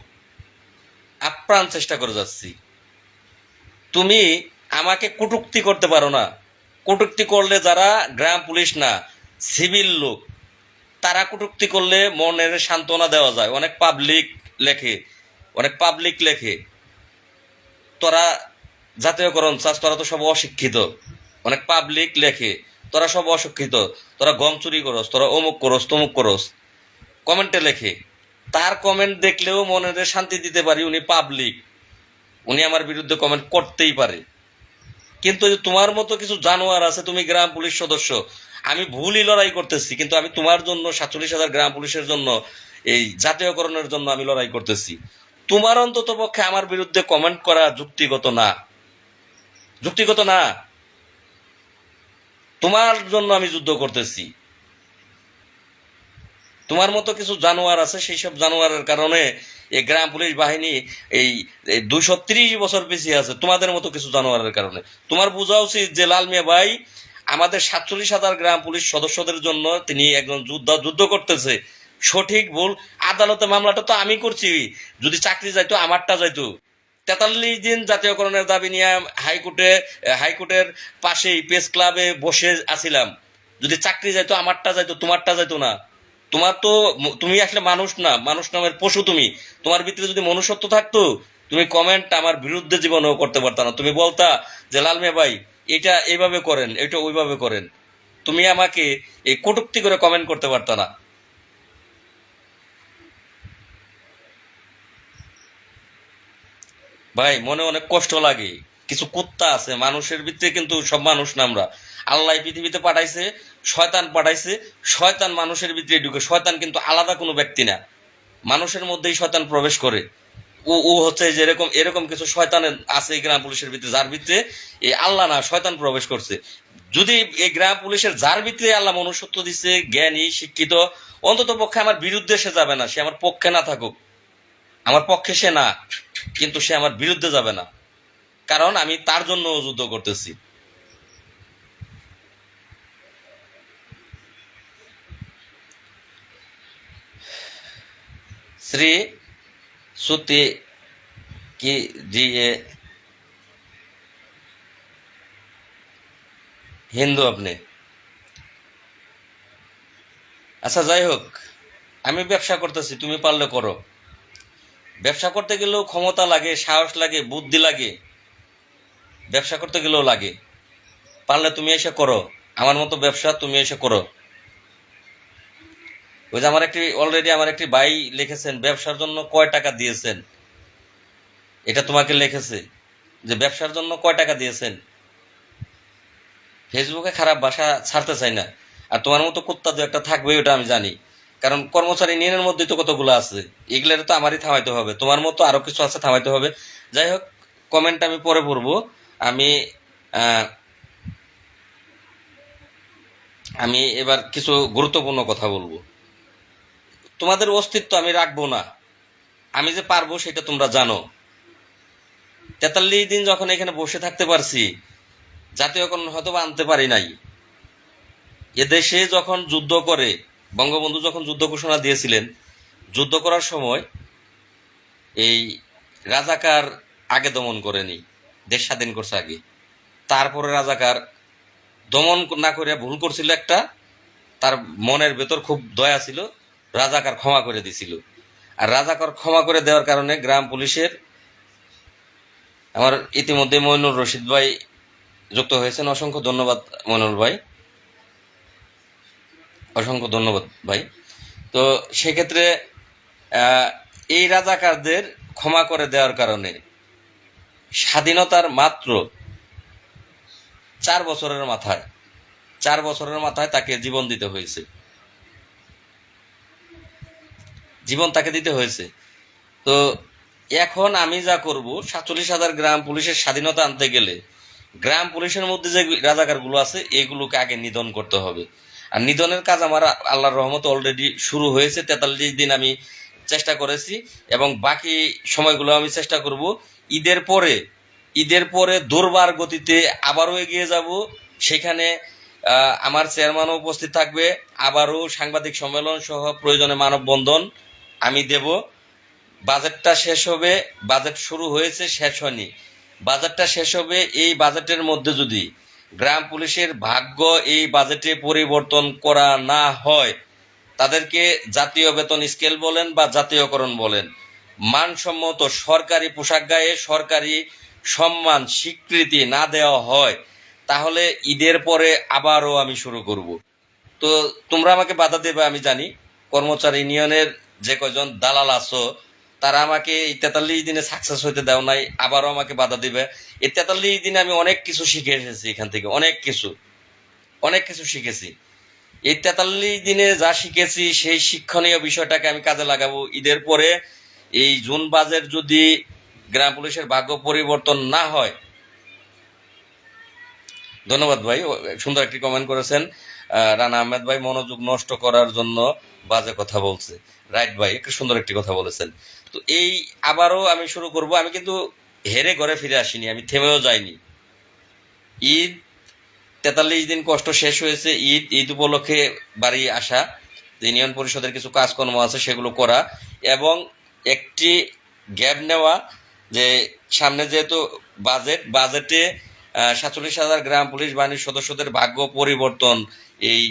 আপ্রাণ চেষ্টা করে যাচ্ছি। তুমি আমাকে কটূক্তি করতে পারো না। কটূক্তি করলে যারা গ্রাম পুলিশ না, সিভিল লোক, তারা কটূক্তি করলে মনের সান্ত্বনা দেওয়া যায়। অনেক পাবলিক লেখে, অনেক পাবলিক লেখে তোরা জাতীয়করণ চাস, তোরা তো সব অশিক্ষিত। অনেক পাবলিক লেখে তোরা সব অশিক্ষিত, তোরা গম চুরি করস, তোরা অমুক করস তমুক করস, কমেন্টে লেখে। তার কমেন্ট দেখলেও মনের শান্তি দিতে পারি, উনি পাবলিক, উনি আমার বিরুদ্ধে কমেন্ট করতেই পারে। কিন্তু তোমার মতো কিছু জানোয়ার আছে, তুমি গ্রাম পুলিশ সদস্য। আমি ভুলই লড়াই করতেছি, কিন্তু আমি তোমার জন্য, 47,000 গ্রাম পুলিশের জন্য, এই জাতীয়করণের জন্য আমি লড়াই করতেছি। তোমার অন্তত পক্ষে আমার বিরুদ্ধে কমেন্ট করা যুক্তিগত না, যুক্তিগত না। তোমার জন্য আমি যুদ্ধ করতেছি। তোমার মতো কিছু জানোয়ার আছে, সেই সব জানোয়ারের কারণে এই গ্রাম পুলিশ বাহিনী এই 230 বছর পিছিয়ে আছে, তোমাদের মতো কিছু জানোয়ারের কারণে। তোমার বোঝা উচিত যে লাল মিয়া ভাই আমাদের 47,000 গ্রাম পুলিশ সদস্যদের জন্য তিনি একজন যুদ্ধ করতেছে। সঠিক ভুল, আদালতে মামলাটা তো আমি করছি। যদি চাকরি যাইতো, আমারটা যাইতো। 43 দিন জাতীয়করণের দাবি নিয়ে হাইকোর্টের পাশেই প্রেস ক্লাবে বসে আছিলাম। যদি চাকরি যাইতো, আমারটা যাইতো, তোমারটা যাইতো না। তোমার তো, তুমি আসলে মানুষ না, মানুষ নামের পশু তুমি। তোমার ভিতরে যদি মনুষ্যত্ব থাকতো, তুমি কমেন্ট আমার বিরুদ্ধে জীবনেও করতে পারতা না। তুমি বলতা যে লাল মিয়া ভাই এটা এইভাবে করেন, এটা ওইভাবে করেন। তুমি আমাকে এই কটূক্তি করে কমেন্ট করতে পারতা না। ভাই মনে অনেক কষ্ট লাগে। কিছু কুত্তা আছে মানুষের ভিতরে, কিন্তু সব মানুষ না আমরা। আল্লাহ পৃথিবীতে পাঠাইছে, শয়তান পাঠাইছে, শয়তান মানুষের ভিতরে ঢুকে। শয়তান কিন্তু আলাদা কোনো ব্যক্তি না, মানুষের মধ্যেই শয়তান প্রবেশ করে। ও ও হচ্ছে যে এরকম এরকম কিছু শয়তান আছে এই গ্রাম পুলিশের ভিতরে, যার ভিতরে এই আল্লাহ না, শয়তান প্রবেশ করছে। যদি এই গ্রাম পুলিশের যার ভিতরে আল্লাহ মনুষ্যত্ব দিচ্ছে, জ্ঞানী শিক্ষিত, অন্তত পক্ষে আমার বিরুদ্ধে সে যাবে না। সে আমার পক্ষে না থাকুক, আমার পক্ষে সে না, কিন্তু সে আমার বিরুদ্ধে যাবে না, কারণ আমি তার জন্য যুদ্ধ করতেছি। শ্রী সুতি কি জি এ হিন্দু আপনি? আচ্ছা যাই হোক, আমি ব্যবসা করতেছি, তুমি পারলে করো। ব্যবসা করতে গেলেও ক্ষমতা লাগে, সাহস লাগে, বুদ্ধি লাগে, ব্যবসা করতে গেলেও লাগে। পারলে তুমি এসে করো, আমার মতো ব্যবসা তুমি এসে করো। ওই যে অলরেডি আমার একটি ভাই লিখেছেন ব্যবসার জন্য কয় টাকা দিয়েছেন, এটা তোমাকে লিখেছে যে ব্যবসার জন্য কয় টাকা দিয়েছেন। ফেসবুকে খারাপ ভাষা ছাড়তে চাই না, আর তোমার মতো কুত্তা দু একটা থাকবে ওটা আমি জানি, কারণ কর্মচারী ইউনিয়নের মধ্যে তো কতগুলো আছে, এগুলোর তো আমারই থামাইতে হবে, তোমার মতো আরো কিছু আছে থামাইতে হবে। যাই হোক, কমেন্ট আমি পরে পড়বো। আমি আহ, আমি এবার কিছু গুরুত্বপূর্ণ কথা বলবো। তোমাদের অস্তিত্ব আমি রাখবো না, আমি যে পারবো সেটা তোমরা জানো। 43 দিন যখন এখানে বসে থাকতে পারছি, জাতীয়করণ হয়তো বা আনতে পারি নাই। এদেশে যখন যুদ্ধ করে, বঙ্গবন্ধু যখন যুদ্ধ ঘোষণা দিয়েছিলেন, যুদ্ধ করার সময় এই রাজাকার আগে দমন করেনি, দেশ স্বাধীন করছে আগে। তারপরে রাজাকার দমন না করে ভুল করছিল একটা, তার মনের ভেতর খুব দয়া ছিল, রাজাকার ক্ষমা করে দিছিল। আর রাজাকার ক্ষমা করে দেওয়ার কারণে গ্রাম পুলিশের, আমার ইতিমধ্যে মইনুর রশিদ ভাই যুক্ত হয়েছেন, অসংখ্য ধন্যবাদ মইনুল ভাই, অসংখ্য ধন্যবাদ ভাই। তো সেক্ষেত্রে এই রাজাকারদের ক্ষমা করে দেওয়ার কারণে স্বাধীনতার মাত্র 4 বছরের মাথায় তাকে জীবন দিতে হয়েছে, জীবন তাকে দিতে হয়েছে। তো এখন আমি যা করব, 47,000 গ্রাম পুলিশের স্বাধীনতা আনতে গেলে গ্রাম পুলিশের মধ্যে যে রাজাকারগুলো আছে এগুলোকে আগে নিধন করতে হবে। আর নিধনের কাজ আমার আল্লাহর রহমতে অলরেডি শুরু হয়েছে। 43 দিন আমি চেষ্টা করেছি, এবং বাকি সময়গুলো আমি চেষ্টা করব। ঈদের পরে দুর্বার গতিতে আবারও এগিয়ে যাব। সেখানে আমার চেয়ারম্যানও উপস্থিত থাকবে, আবারও সাংবাদিক সম্মেলন সহ প্রয়োজনে মানববন্ধন আমি দেব। বাজেটটা শেষ হবে, বাজেট শুরু হয়েছে, শেষ হয়নি। বাজেটটা শেষ হবে, এই বাজেটের মধ্যে যদি গ্রাম পুলিশের ভাগ্য এই বাজেটে পরিবর্তন করা না হয়, তাদেরকে জাতীয় বেতন স্কেল বলেন বা জাতীয়করণ বলেন, মানসম্মত সরকারি পোশাক গায়ে সরকারি সম্মান স্বীকৃতি না দেওয়া হয়, তাহলে ঈদের পরে আবারও আমি শুরু করব। তো তোমরা আমাকে বাধা দেবে আমি জানি, কর্মচারী ইউনিয়নের যে কয়জন দালাল আছো তারা আমাকে এই 43 দিনে সাকসেস হইতে দেও নাই, আবারও আমাকে বাধা দিবে। এই 43 দিনে আমি অনেক কিছু শিখে এসেছি, এখান থেকে অনেক কিছু শিখেছি। এই 43 দিনে যা শিখেছি সেই শিক্ষণীয় বিষয়টাকে আমি কাজে লাগাবো। ঈদের পরে এই জুন বাজেট যদি গ্রাম পুলিশের ভাগ্য পরিবর্তন না হয়, ধন্যবাদ ভাই, সুন্দর একটি কমেন্ট করেছেন রানা আহমেদ ভাই, মনোযোগ নষ্ট করার জন্য বাজে কথা বলছে। রাইট ভাই, একটু সুন্দর একটি কথা বলেছেন। তো এই আবারও আমি শুরু করব। আমি কিন্তু হেরে ঘরে ফিরে আসিনি, আমি থেমেও যাইনি। ঈদ 43 দিন কষ্ট শেষ হয়েছে, ঈদ উপলক্ষে বাড়ি আসা, ইউনিয়ন পরিষদের কিছু কাজকর্ম আছে সেগুলো করা, এবং একটি গ্যাপ নেওয়া, যে সামনে যেহেতু বাজেটে 47,000 গ্রাম পুলিশ বাহিনীর সদস্যদের ভাগ্য পরিবর্তন এই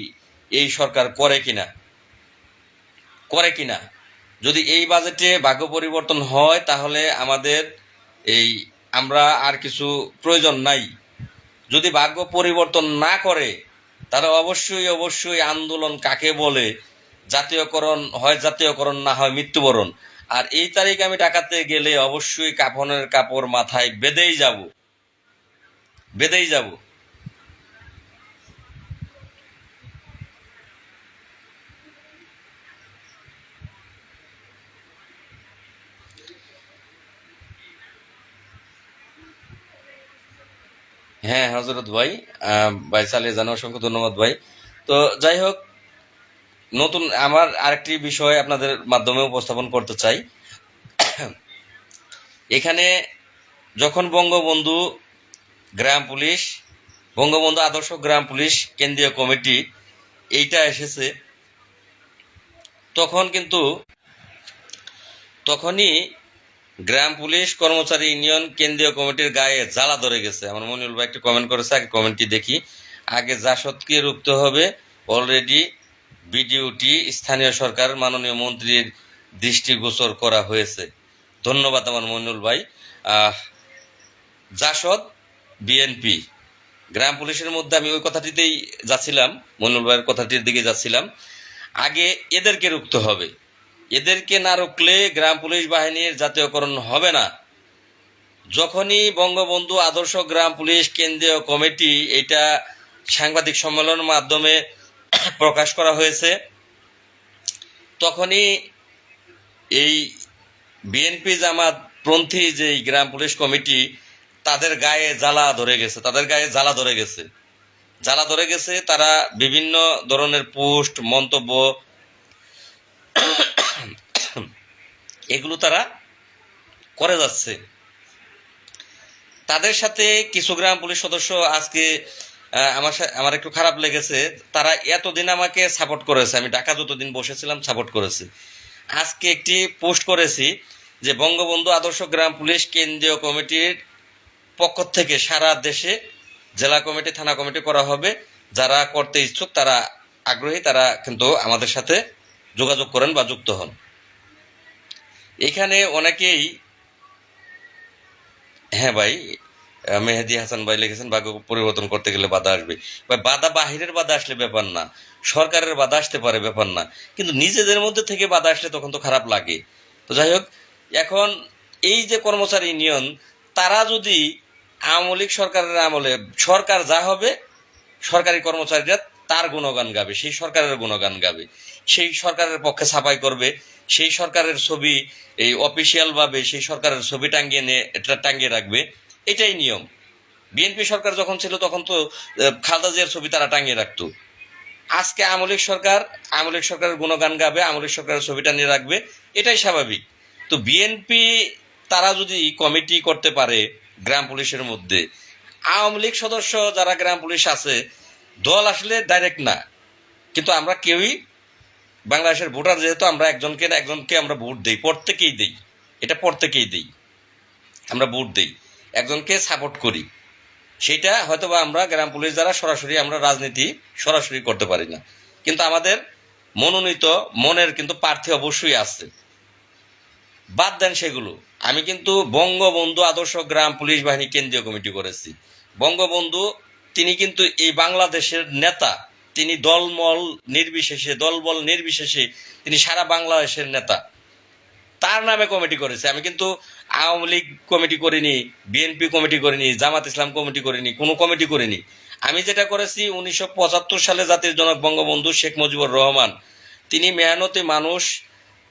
এই সরকার করে কিনা। যদি এই বাজেটে ভাগ্য পরিবর্তন হয় তাহলে আমাদের আমরা আর কিছু প্রয়োজন নাই। যদি ভাগ্য পরিবর্তন না করে তাহলে অবশ্যই আন্দোলন কাকে বলে, জাতীয়করণ হয়, জাতীয়করণ না হয় মৃত্যুবরণ। আর এই তারিখ আমি ডাকাতে গেলে অবশ্যই কাফনের কাপড় মাথায় বেঁধেই যাব। হ্যাঁ হজরত ভাই, ভাই চালিয়ে যান, অসংখ্য ধন্যবাদ ভাই। তো যাই হোক, নতুন আমার আরেকটি বিষয় আপনাদের মাধ্যমে উপস্থাপন করতে চাই। এখানে যখন বঙ্গবন্ধু আদর্শ গ্রাম পুলিশ কেন্দ্রীয় কমিটি এইটা এসেছে, তখনই গ্রাম পুলিশ কর্মচারী ইউনিয়ন কেন্দ্রীয় কমিটির গায়ে জ্বালা ধরে গেছে। আমার মনিরুল ভাই একটা কমেন্ট করেছে, আগে কমেন্টটি দেখি। আগে জাসদকে রুখতে হবে, অলরেডি ভিডিওটি স্থানীয় সরকার মাননীয় মন্ত্রীর দৃষ্টিগোচর করা হয়েছে। ধন্যবাদ আমার মইনুল ভাই। জাসদ বিএনপি গ্রাম পুলিশের মধ্যে আমি ওই কথাটিতেই যাচ্ছিলাম, মইনুল ভাইয়ের কথাটির দিকে যাচ্ছিলাম। আগে এদেরকে রুখতে হবে, এদেরকে না রুখলে গ্রাম পুলিশ বাহিনীর জাতীয়করণ হবে না। যখনই বঙ্গবন্ধু আদর্শ গ্রাম পুলিশ কেন্দ্রীয় কমিটি এটা সাংবাদিক সম্মেলনের মাধ্যমে প্রকাশ করা হয়েছে, তখনই এই বিএনপি জামাত পন্থী যে গ্রাম পুলিশ কমিটি তাদের গায়ে জ্বালা ধরে গেছে, তারা বিভিন্ন ধরনের পোস্ট মন্তব্য এগুলো তারা করে যাচ্ছে। তাদের সাথে কিছু গ্রাম পুলিশ সদস্য আজকে আমার একটু খারাপ লেগেছে, তারা এতদিন আমাকে সাপোর্ট করেছে, আমি ঢাকা যতদিন বসেছিলাম সাপোর্ট করেছে। আজকে একটি পোস্ট করেছি যে বঙ্গবন্ধু আদর্শ গ্রাম পুলিশ কেন্দ্রীয় কমিটির পক্ষ থেকে সারা দেশে জেলা কমিটি থানা কমিটি করা হবে, যারা করতে ইচ্ছুক তারা আগ্রহী তারা কিন্তু আমাদের সাথে যোগাযোগ করেন বা যুক্ত হন। এখানে অনেকেই হ্যাঁ ভাই মেহেদি হাসান ভাই লিখেছেন ভাগ্য পরিবর্তন করতে গেলে বাধা আসবে। ভাই বাধা বাহিরের বাধা আসলে ব্যাপার না, সরকারের বাধা আসতে পারে ব্যাপার না, কিন্তু নিজেদের মধ্যে থেকে বাধা আসলে তখন তো খারাপ লাগে। তো যাই হোক, এখন এই যে কর্মচারী ইউনিয়ন তারা যদি আওয়ামী লীগ সরকারের আমলে সরকার যা হবে সরকারি কর্মচারীরা তার গুণগান গাবে, সেই সরকারের গুণগান গাবে, সেই সরকারের পক্ষে ছাপাই করবে, সেই সরকারের ছবি এই অফিসিয়াল ভাবে সেই সরকারের ছবি টাঙ্গিয়ে রাখবে, এটাই নিয়ম। বিএনপি সরকার যখন ছিল তখন তো খালেদা জিয়ার ছবি তারা টাঙ্গিয়ে রাখতো। আজকে আওয়ামী লীগ সরকারের গুণগান গাবে, আওয়ামী লীগ সরকারের ছবি টানিয়ে রাখবে, এটাই স্বাভাবিক। তো বিএনপি তারা যদি কমিটি করতে পারে গ্রাম পুলিশের মধ্যে, আওয়ামী লীগ সদস্য যারা গ্রাম পুলিশ আছে দল আসলে ডাইরেক্ট না, কিন্তু আমরা কেউই বাংলাদেশের ভোটার যেহেতু আমরা একজনকে আমরা ভোট দেই, প্রত্যেকেই দেই আমরা ভোট দেই, একজনকে সাপোর্ট করি। সেটা হয়তো বা আমরা গ্রাম পুলিশ যারা সরাসরি আমরা রাজনীতি সরাসরি করতে পারি না, কিন্তু আমাদের মনোনীত মনের কিন্তু প্রার্থী অবশ্যই আছে। বাদ দেন সেগুলো, আমি কিন্তু বঙ্গবন্ধু আদর্শ গ্রাম পুলিশ বাহিনী কেন্দ্রীয় কমিটি করেছি। বঙ্গবন্ধু তিনি কিন্তু এই বাংলাদেশের নেতা, তিনি দলবল নির্বিশেষে তিনি সারা বাংলাদেশের নেতা, তার নামে কমিটি করেছে। আমি কিন্তু আওয়ামী লীগ কমিটি করিনি, বিএনপি কমিটি করিনি, জামাত ইসলাম কমিটি করিনি, কোনো কমিটি করিনি। আমি যেটা করেছি 1975 সালে জাতির জনক বঙ্গবন্ধু শেখ মুজিবুর রহমান তিনি মেহনতি মানুষ,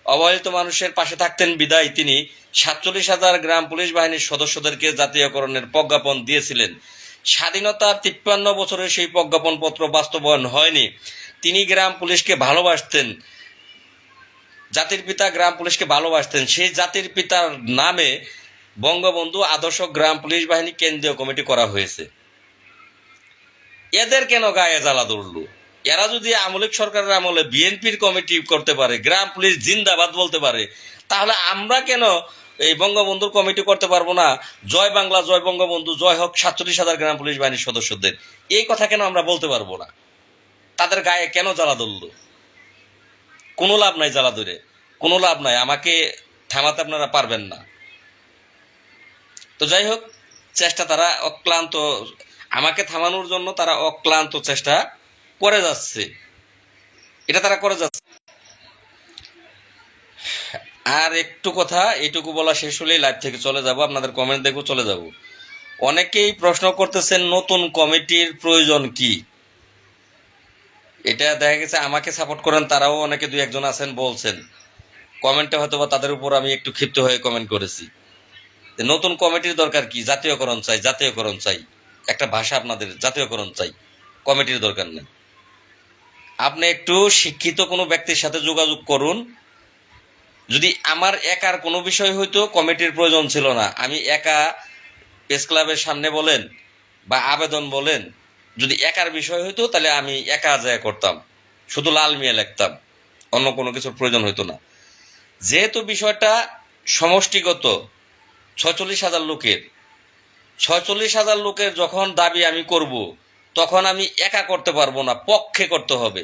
অবহেলিত মানুষের পাশে থাকতেন বিদায় তিনি 47,000 গ্রাম পুলিশ বাহিনীর সদস্যদেরকে জাতীয়করণের প্রজ্ঞাপন দিয়েছিলেন। স্বাধীনতার 53 বছরে সেই প্রজ্ঞাপন পত্র বাস্তবায়ন হয়নি। তিনি গ্রাম পুলিশকে ভালোবাসতেন, জাতির পিতা গ্রাম পুলিশকে ভালোবাসতেন, সেই জাতির পিতার নামে বঙ্গবন্ধু আদর্শ গ্রাম পুলিশ বাহিনী কেন্দ্রীয় কমিটি করা হয়েছে। এদের কেন গায়ে জ্বালা ধরল? এরা যদি আওয়ামী লীগ সরকারের আমলে বিএনপির কমিটি করতে পারে, গ্রাম পুলিশ জিন্দাবাদ বলতে পারে, তাহলে আমরা কেন এই বঙ্গবন্ধুর কমিটি করতে পারবো না? জয় বাংলা, জয় বঙ্গবন্ধু, জয় হোক 47,000 গ্রাম পুলিশ বাহিনীর সদস্যদের, এই কথা কেন আমরা বলতে পারবো না? তাদের গায়ে কেন জ্বালা ধরল? কোনো লাভ নাই, জ্বালা ধরে কোনো লাভ নাই, আমাকে থামাতে আপনারা পারবেন না। তো যাই হোক, চেষ্টা তারা অক্লান্ত, আমাকে থামানোর জন্য তারা অক্লান্ত চেষ্টা করে যাচ্ছে, এটা তারা করে যাচ্ছে। আর একটু কথা এইটুকু বলা শেষ হলেই লাইভ থেকে চলে যাব, আপনাদের কমেন্ট দেখবো, চলে যাব। অনেকেই প্রশ্ন করতেছেন নতুন কমিটির প্রয়োজন কি? এটা দেখা গেছে আমাকে সাপোর্ট করেন তারাও অনেকে দুই একজন আছেন বলছেন কমেন্টে, হয়তো বা তাদের উপর আমি একটু ক্ষিপ্ত হয়ে কমেন্ট করেছি। নতুন কমিটির দরকার কি? জাতীয়করণ চাই, একটা ভাষা আপনাদের, জাতীয়করণ চাই, কমিটির দরকার নেই। আপনি একটু শিক্ষিত কোনো ব্যক্তির সাথে যোগাযোগ করুন। যদি আমার একার কোনো বিষয় হইতো কমিটির প্রয়োজন ছিল না, আমি একা প্রেস ক্লাবের সামনে বলেন বা আবেদন বলেন, যদি একার বিষয় হইতো তাহলে আমি একা যায় করতাম, শুধু লাল মিয়া লিখতাম, অন্য কোনো কিছুর প্রয়োজন হইতো না। যেহেতু বিষয়টা সমষ্টিগত, 46,000 লোকের যখন দাবি আমি করব, তখন আমি একা করতে পারবো না, পক্ষে করতে হবে।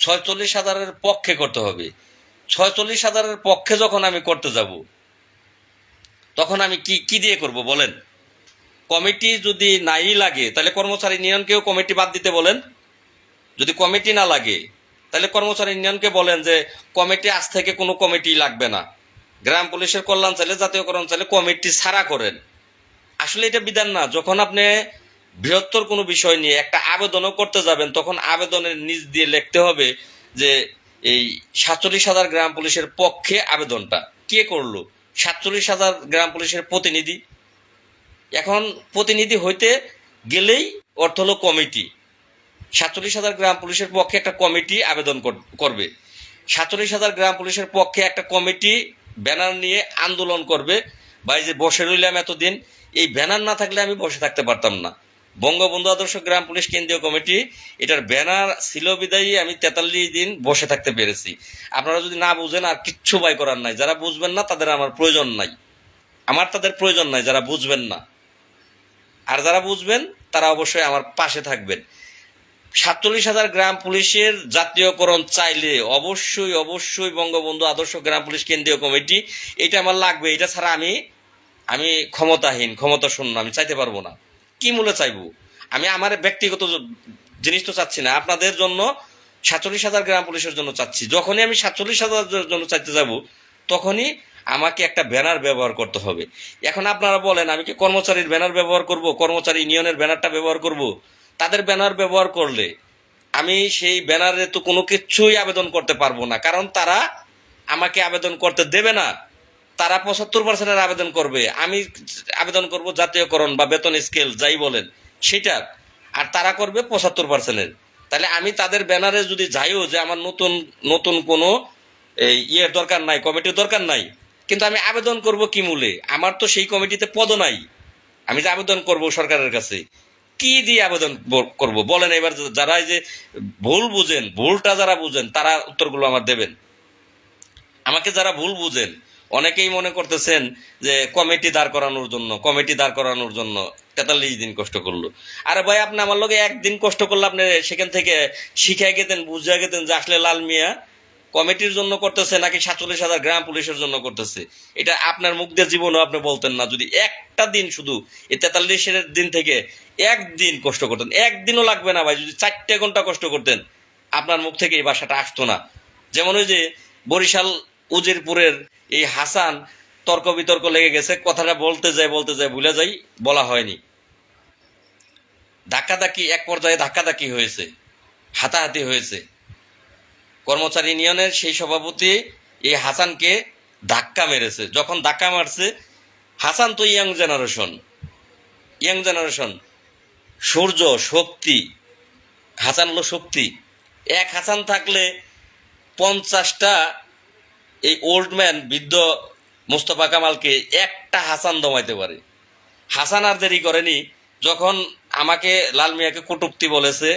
46,000-এর পক্ষে করতে হবে। 46,000-এর পক্ষে যখন আমি করতে যাব, তখন আমি কি কি দিয়ে করব বলেন? কমিটি যদি নাই লাগে তাহলে কর্মচারী ইউনিয়নকেও কমিটি বাদ দিতে বলেন। যদি কমিটি না লাগে তাহলে কর্মচারী ইউনিয়নকে বলেন যে কমিটি আজ থেকে কোনো কমিটি লাগবে না, গ্রাম পুলিশের কল্যাণ চাইলে, জাতীয়করণ চাইলে কমিটি ছাড়া করেন। আসলে এটা বিধান না। যখন আপনি বৃহত্তর কোনো বিষয় নিয়ে একটা আবেদনও করতে যাবেন, তখন আবেদনের নিচ দিয়ে লিখতে হবে যে এই 47,000 গ্রাম পুলিশের পক্ষে আবেদনটা কে করলো? 47,000 গ্রাম পুলিশের প্রতিনিধি। এখন প্রতিনিধি হইতে গেলেই অর্থ হলো কমিটি। 47,000 গ্রাম পুলিশের পক্ষে একটা কমিটি আবেদন করবে। 47,000 গ্রাম পুলিশের পক্ষে একটা কমিটি ব্যানার নিয়ে আন্দোলন করবে। ভাই যে বসে রইলাম এতদিন, এই ব্যানার না থাকলে আমি বসে থাকতে পারতাম না। বঙ্গবন্ধু আদর্শ গ্রাম পুলিশ কেন্দ্রীয় কমিটি, এটার ব্যানার ছিল বিদায়ী আমি 43 দিন বসে থাকতে পেরেছি। আপনারা যদি না বুঝেন, আর কিচ্ছু বাই করার নাই। যারা বুঝবেন না তাদের আমার প্রয়োজন নাই, আমার তাদের প্রয়োজন নাই যারা বুঝবেন না। আর যারা বুঝবেন তারা অবশ্যই আমার পাশে থাকবেন। 47,000 গ্রাম পুলিশের জাতীয়করণ চাইলে অবশ্যই অবশ্যই বঙ্গবন্ধু আদর্শ গ্রাম পুলিশ কেন্দ্রীয় কমিটি, এটা আমার লাগবে। এটা ছাড়া আমি ক্ষমতাহীন, ক্ষমতা শূন্য, আমি চাইতে পারবো না। কি মূল্যে চাইবো? আমি আমার ব্যক্তিগত জিনিস তো চাচ্ছি না, আপনাদের জন্য 47,000 গ্রাম পুলিশের জন্য চাচ্ছি। যখনই আমি 47,000 জন্য চাইতে যাব, তখনই আমাকে একটা ব্যানার ব্যবহার করতে হবে। এখন আপনারা বলেন, আমি কি কর্মচারীর ব্যানার ব্যবহার করব? কর্মচারী ইউনিয়নের ব্যানারটা ব্যবহার করব? তাদের ব্যানার ব্যবহার করলে আমি সেই ব্যানারে তো কোনো কিছুই আবেদন করতে পারবো না, কারণ তারা আমাকে আবেদন করতে দেবে না। তারা 75%-এর আবেদন করবে, আমি আবেদন করব জাতীয়করণ বা বেতন স্কেল যাই বলেন সেটার, আর তারা করবে 75%-এর। তাহলে আমি তাদের ব্যানারে যদি যাইও যে আমার নতুন নতুন কোনো ইয়ের দরকার নাই, কমিটির দরকার নাই, কিন্তু আমি আবেদন করব কি মূলে? আমার তো সেই কমিটিতে পদও নাই। আমি যে আবেদন করব সরকারের কাছে, কি দিয়ে আবেদন করব বলেন? এবার যারা এই যে ভুল বুঝেন, ভুলটা যারা বুঝেন তারা উত্তরগুলো আমার দেবেন। আমাকে যারা ভুল বুঝেন, অনেকেই মনে করতেছেন যে কমিটি দাঁড় করানোর জন্য, কমিটি দাঁড় করানোর জন্য 43 দিন কষ্ট করলো। আরে ভাই, আপনি আমার লোকে একদিন কষ্ট করলে আপনি সেখান থেকে শিখাই গেতেন, বুঝিয়ে গেতেন যে আসলে লাল মিয়া কমিটির জন্য করতেছে নাকি 47,000 গ্রাম পুলিশের জন্য করতেছে। এটা আপনার মুখ দিয়ে জীবনও আপনি বলতেন না, যদি একটা দিন শুধু এই 43-এর দিন থেকে একদিন কষ্ট করতেন। একদিনও লাগবে না ভাই, যদি 4 ঘন্টা কষ্ট করতেন, আপনার মুখ থেকে এই ভাষাটা আসতো না। যেমন ওই যে বরিশাল উজিরপুরের এই হাসান, তর্ক বিতর্ক লেগে গেছে, কথাটা বলতে যায় ভুলে যাই, বলা হয়নি। ধাক্কাধাক্কি, এক পর্যায়ে ধাক্কাধাক্কি হয়েছে, হাতাহাতি হয়েছে। কর্মচারী ইউনিয়নের সেই সভাপতি এই হাসানকে ধাক্কা মেরেছে। যখন ধাক্কা মারছে, হাসান তো ইয়াং জেনারেশন, সূর্য, শক্তি। হাসান হলো শক্তি। এক হাসান থাকলে 50টা এই ওল্ড ম্যান, বৃদ্ধ মোস্তফা কামালকে একটা হাসান দমাইতে পারে। হাসান আর দেরি করেনি, যখন আমাকে লাল মিয়াকে কটূক্তি বলেছে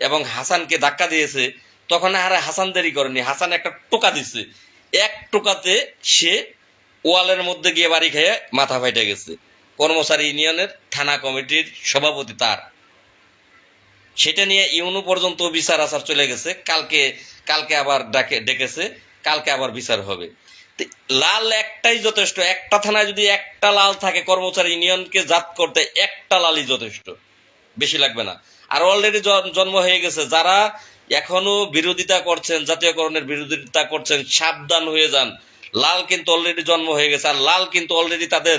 এবং হাসানকে ধাক্কা দিয়েছে, তখন আর হাসান দেরি করেনি, হাসান একটা টোকা দিছে। এক টোকাতে সে ওয়ালের মধ্যে গিয়ে বাড়ি খেয়ে মাথা ফাইটে গেছে। কর্মচারী ইউনিয়নের থানা কমিটির সভাপতি তার, সেটা নিয়ে ইউনো পর্যন্ত বিচার আচার চলে গেছে। কালকে আবার ডেকেছে, কালকে আবার বিচার হবে। লাল একটাই যথেষ্ট। একটা থানায় যদি একটা লাল থাকে কর্মচারী ইউনিয়নকে জাত করতে, একটা লালই যথেষ্ট, বেশি লাগবে না। আর অলরেডি জন্ম হয়ে গেছে যারা এখনো বিরোধিতা করছেন, জাতীয়করণের বিরোধিতা করছেন, সাবধান হয়ে যান। লাল কিন্তু অলরেডি জন্ম হয়ে গেছে। আর লাল কিন্তু অলরেডি তাদের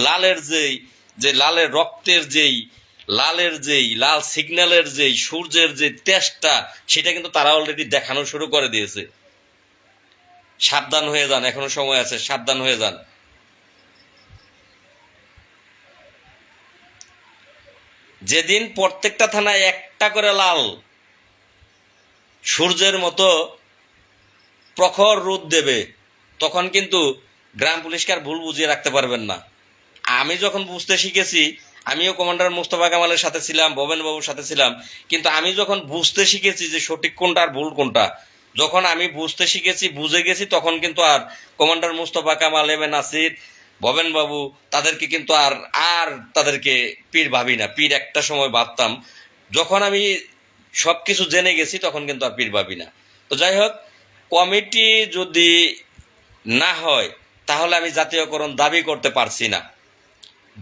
লালের যে লালের রক্তের লাল সিগন্যালের সূর্যের যে তেজটা, সেটা কিন্তু তারা অলরেডি দেখানো শুরু করে দিয়েছে। সাবধান হয়ে যান, এখনো সময় আছে, সাবধান হয়ে যান। যেদিন প্রত্যেকটা থানায় একটা করে লাল সূর্যের মতো প্রখর রোদ দেবে, তখন কিন্তু গ্রাম পুলিশকে আর ভুল বুঝিয়ে রাখতে পারবেন না। আমি যখন বুঝতে শিখেছি, আমিও কমান্ডার মোস্তফা কামালের সাথে ছিলাম, ভবেন বাবুর সাথে ছিলাম, কিন্তু আমি যখন বুঝতে শিখেছি যে সঠিক কোনটা আর ভুল কোনটা, যখন আমি বুঝতে শিখেছি, বুঝে গেছি, তখন কিন্তু আর commander Mostafa Kamal, M A Nasir, Bhaben বাবু, তাদেরকে কিন্তু আর তাদেরকে পীর ভাবি না। পীর একটা সময় ভাবতাম। যখন আমি সব কিছু জেনে গেছি, তখন কিন্তু আর পীর পাবি না। তো যাই হোক, কমিটি যদি না হয় তাহলে আমি জাতীয়করণ দাবি করতে পারছি না,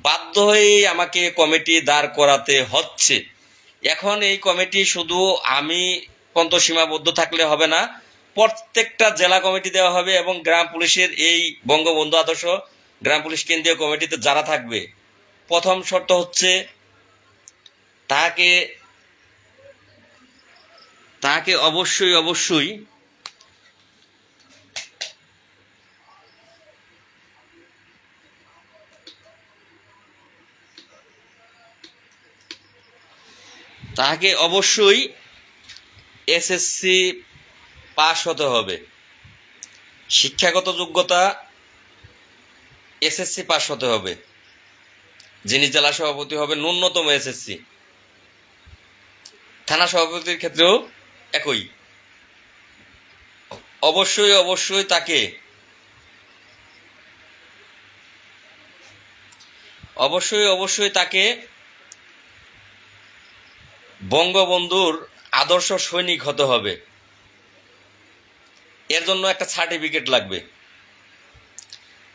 বাধ্য হয়েই আমাকে কমিটি দাঁড় করাতে হচ্ছে। এখন এই কমিটি শুধু আমি পর্যন্ত সীমাবদ্ধ থাকলে হবে না, প্রত্যেকটা জেলা কমিটি দেওয়া হবে, এবং গ্রাম পুলিশের এই বঙ্গবন্ধু আদর্শ গ্রাম পুলিশ কেন্দ্রীয় কমিটিতে যারা থাকবে, প্রথম শর্ত হচ্ছে তাকে তাকে অবশ্যই অবশ্যই তাকে অবশ্যই এসএসসি পাস হতে হবে। শিক্ষাগত যোগ্যতা এসএসসি পাস হতে হবে। যিনি জেলা সভাপতি হবে ন্যূনতম এসএসসি। থানা সভাপতির ক্ষেত্রেও একই। অবশ্যই অবশ্যই তাকে বঙ্গবন্ধুর আদর্শ সৈনিক হতে হবে। এর জন্য একটা সার্টিফিকেট লাগবে।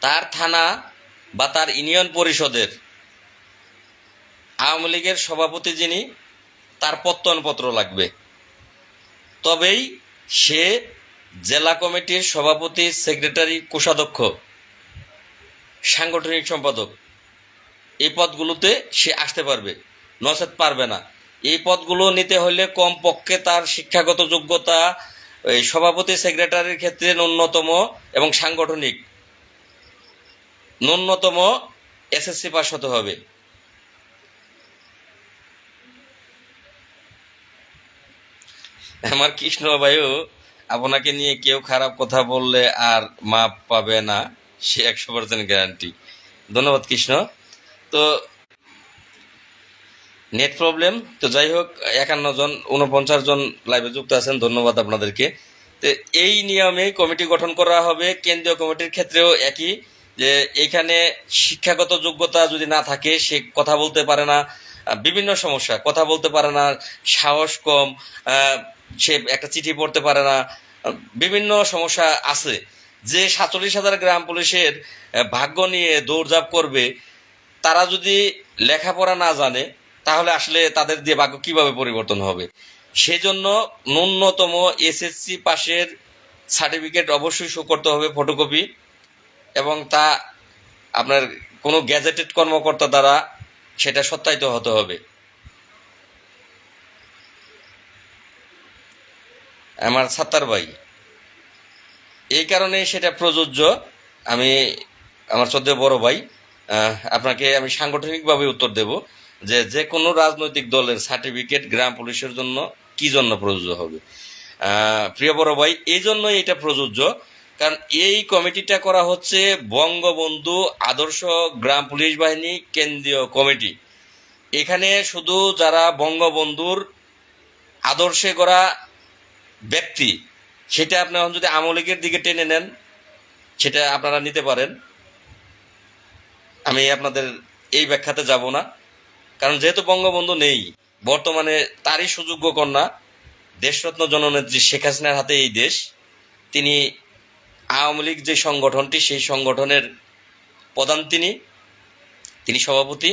তার থানা বা তার ইউনিয়ন পরিষদের আওয়ামী লীগের সভাপতি যিনি, তার প্রত্যয়নপত্র লাগবে। তবেই সে জেলা কমিটির সভাপতি, সেক্রেটারি, কোষাধ্যক্ষ, সাংগঠনিক সম্পাদক এই পদগুলোতে সে আসতে পারবে, নচেত পারবে না। এই পদগুলো নিতে হলে কমপক্ষে তার শিক্ষাগত যোগ্যতা এই সভাপতি, সেক্রেটারির ক্ষেত্রে ন্যূনতম, এবং সাংগঠনিক ন্যূনতম এসএসসি পাস হতে হবে। আমার কৃষ্ণ ভাইও, আপনাকে নিয়ে কেউ খারাপ কথা বললে আর মাপ পাবে না, সে 100% গ্যারান্টি। ধন্যবাদ কৃষ্ণ। তো নেট প্রবলেম, তো যাই হোক, 51 জন 49 জন লাইভে যুক্ত আছেন, ধন্যবাদ আপনাদেরকে। তো এই নিয়মে কমিটি গঠন করা হবে। কেন্দ্রীয় কমিটির ক্ষেত্রেও একই, যে এখানে শিক্ষাগত যোগ্যতা যদি না থাকে, সে কথা বলতে পারে না, বিভিন্ন সমস্যা, কথা বলতে পারে না, সাহস কম, সে একটা চিঠি পড়তে পারে না, বিভিন্ন সমস্যা আছে। যে 47,000 গ্রাম পুলিশের ভাগ্য নিয়ে দৌড়ঝাঁপ করবে, তারা যদি লেখাপড়া না জানে, তাহলে আসলে তাদের দিয়ে ভাগ্য কিভাবে পরিবর্তন হবে? সেজন্য ন্যূনতম এসএসসি পাশের সার্টিফিকেট অবশ্যই শো করতে হবে, ফটোকপি, এবং তা আপনার কোনো গ্যাজেটেড কর্মকর্তা দ্বারা সেটা সত্যায়িত হতে হবে। আমার সাত্তার ভাই, এই কারণে সেটা প্রযোজ্য। আমি আমার শ্রদ্ধেয় বড় ভাই, আপনাকে আমি সাংগঠনিকভাবে উত্তর দেব যে যে কোনো রাজনৈতিক দলের সার্টিফিকেট গ্রাম পুলিশের জন্য কি জন্য প্রযোজ্য হবে। প্রিয় বড় ভাই, এই জন্যই এটা প্রযোজ্য, কারণ এই কমিটিটা করা হচ্ছে বঙ্গবন্ধু আদর্শ গ্রাম পুলিশ বাহিনী কেন্দ্রীয় কমিটি। এখানে শুধু যারা বঙ্গবন্ধুর আদর্শে গড়া ব্যক্তি, সেটা আপনারা যদি আওয়ামী লীগের দিকে টেনে নেন, সেটা আপনারা নিতে পারেন, আমি আপনাদের এই ব্যাখ্যাতে যাব না। কারণ যেহেতু বঙ্গবন্ধু নেই বর্তমানে, তারই সুযোগ্য কন্যা দেশরত্ন জননেত্রী শেখ হাসিনার হাতে এই দেশ। তিনি আওয়ামী লীগ যে সংগঠনটি, সেই সংগঠনের প্রধান, তিনি সভাপতি।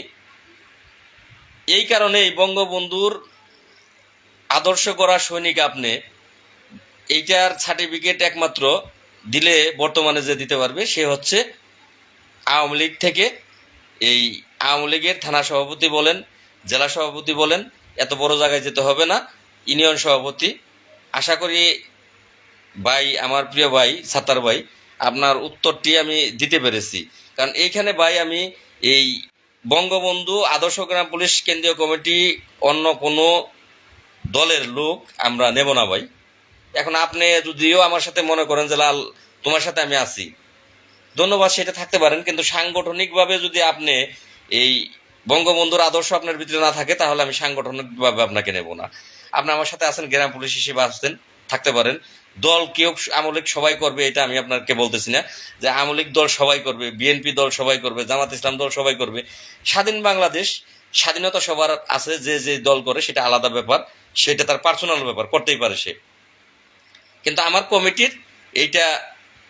এই কারণেই বঙ্গবন্ধুর আদর্শ করা সৈনিক আপনি, এইটার সার্টিফিকেট একমাত্র দিলে বর্তমানে যে দিতে পারবে সে হচ্ছে আওয়ামী লীগ থেকে। এই আওয়ামী লীগের থানা সভাপতি বলেন, জেলা সভাপতি বলেন, এত বড় জায়গায় যেতে হবে না, ইউনিয়ন সভাপতি। আশা করি ভাই, আমার প্রিয় ভাই সাত্তার ভাই, আপনার উত্তরটি আমি দিতে পেরেছি। কারণ এইখানে ভাই, আমি এই বঙ্গবন্ধু আদর্শ গ্রাম পুলিশ কেন্দ্রীয় কমিটি অন্য কোনো দলের লোক আমরা নেব না ভাই। এখন আপনি যদিও আমার সাথে মনে করেন যে লাল, তোমার সাথে আমি আছি, ধন্যবাদ, সেটা থাকতে পারেন, কিন্তু সাংগঠনিকভাবে যদি আপনি এই বঙ্গবন্ধুর আদর্শ আপনার ভিতরে না থাকে, তাহলে আমি সাংগঠনিকভাবে আপনাকে নেব না। আপনি আমার সাথে আছেন, গ্রাম পুলিশ হিসেবে আসতেন, থাকতে পারেন। দল কেউ আওয়ামী লীগ সবাই করবে এটা আমি আপনাকে বলতেছি না, যে আওয়ামী লীগ দল সবাই করবে, বিএনপি দল সবাই করবে, জামাত ইসলাম দল সবাই করবে। স্বাধীন বাংলাদেশ, স্বাধীনতা সবার আছে, যে যে দল করে সেটা আলাদা ব্যাপার, সেটা তার পার্সোনাল ব্যাপার, করতেই পারে সে। কিন্তু আমার এইটা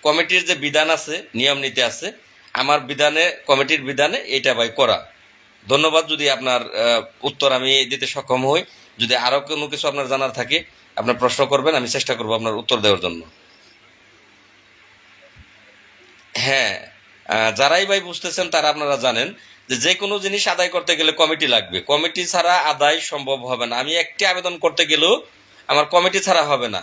কমিটির যে বিধান আছে, নিয়ম নীতি আছে, আমার কমিটির বিধানে এটা ভাই করা। ধন্যবাদ। যদি আপনার উত্তর আমি দিতে সক্ষম হই, যদি আরো কোনো কিছু আপনার জানার থাকে আপনার প্রশ্ন করবেন, আমি চেষ্টা করবো আপনার উত্তর দেওয়ার জন্য। হ্যাঁ, যারাই ভাই বুঝতেছেন তারা আপনারা জানেন যে যে কোনো জিনিস আদায় করতে গেলে কমিটি লাগবে, কমিটি ছাড়া আদায় সম্ভব হবে না। আমি একটি আবেদন করতে গেলেও আমার কমিটি ছাড়া হবে না,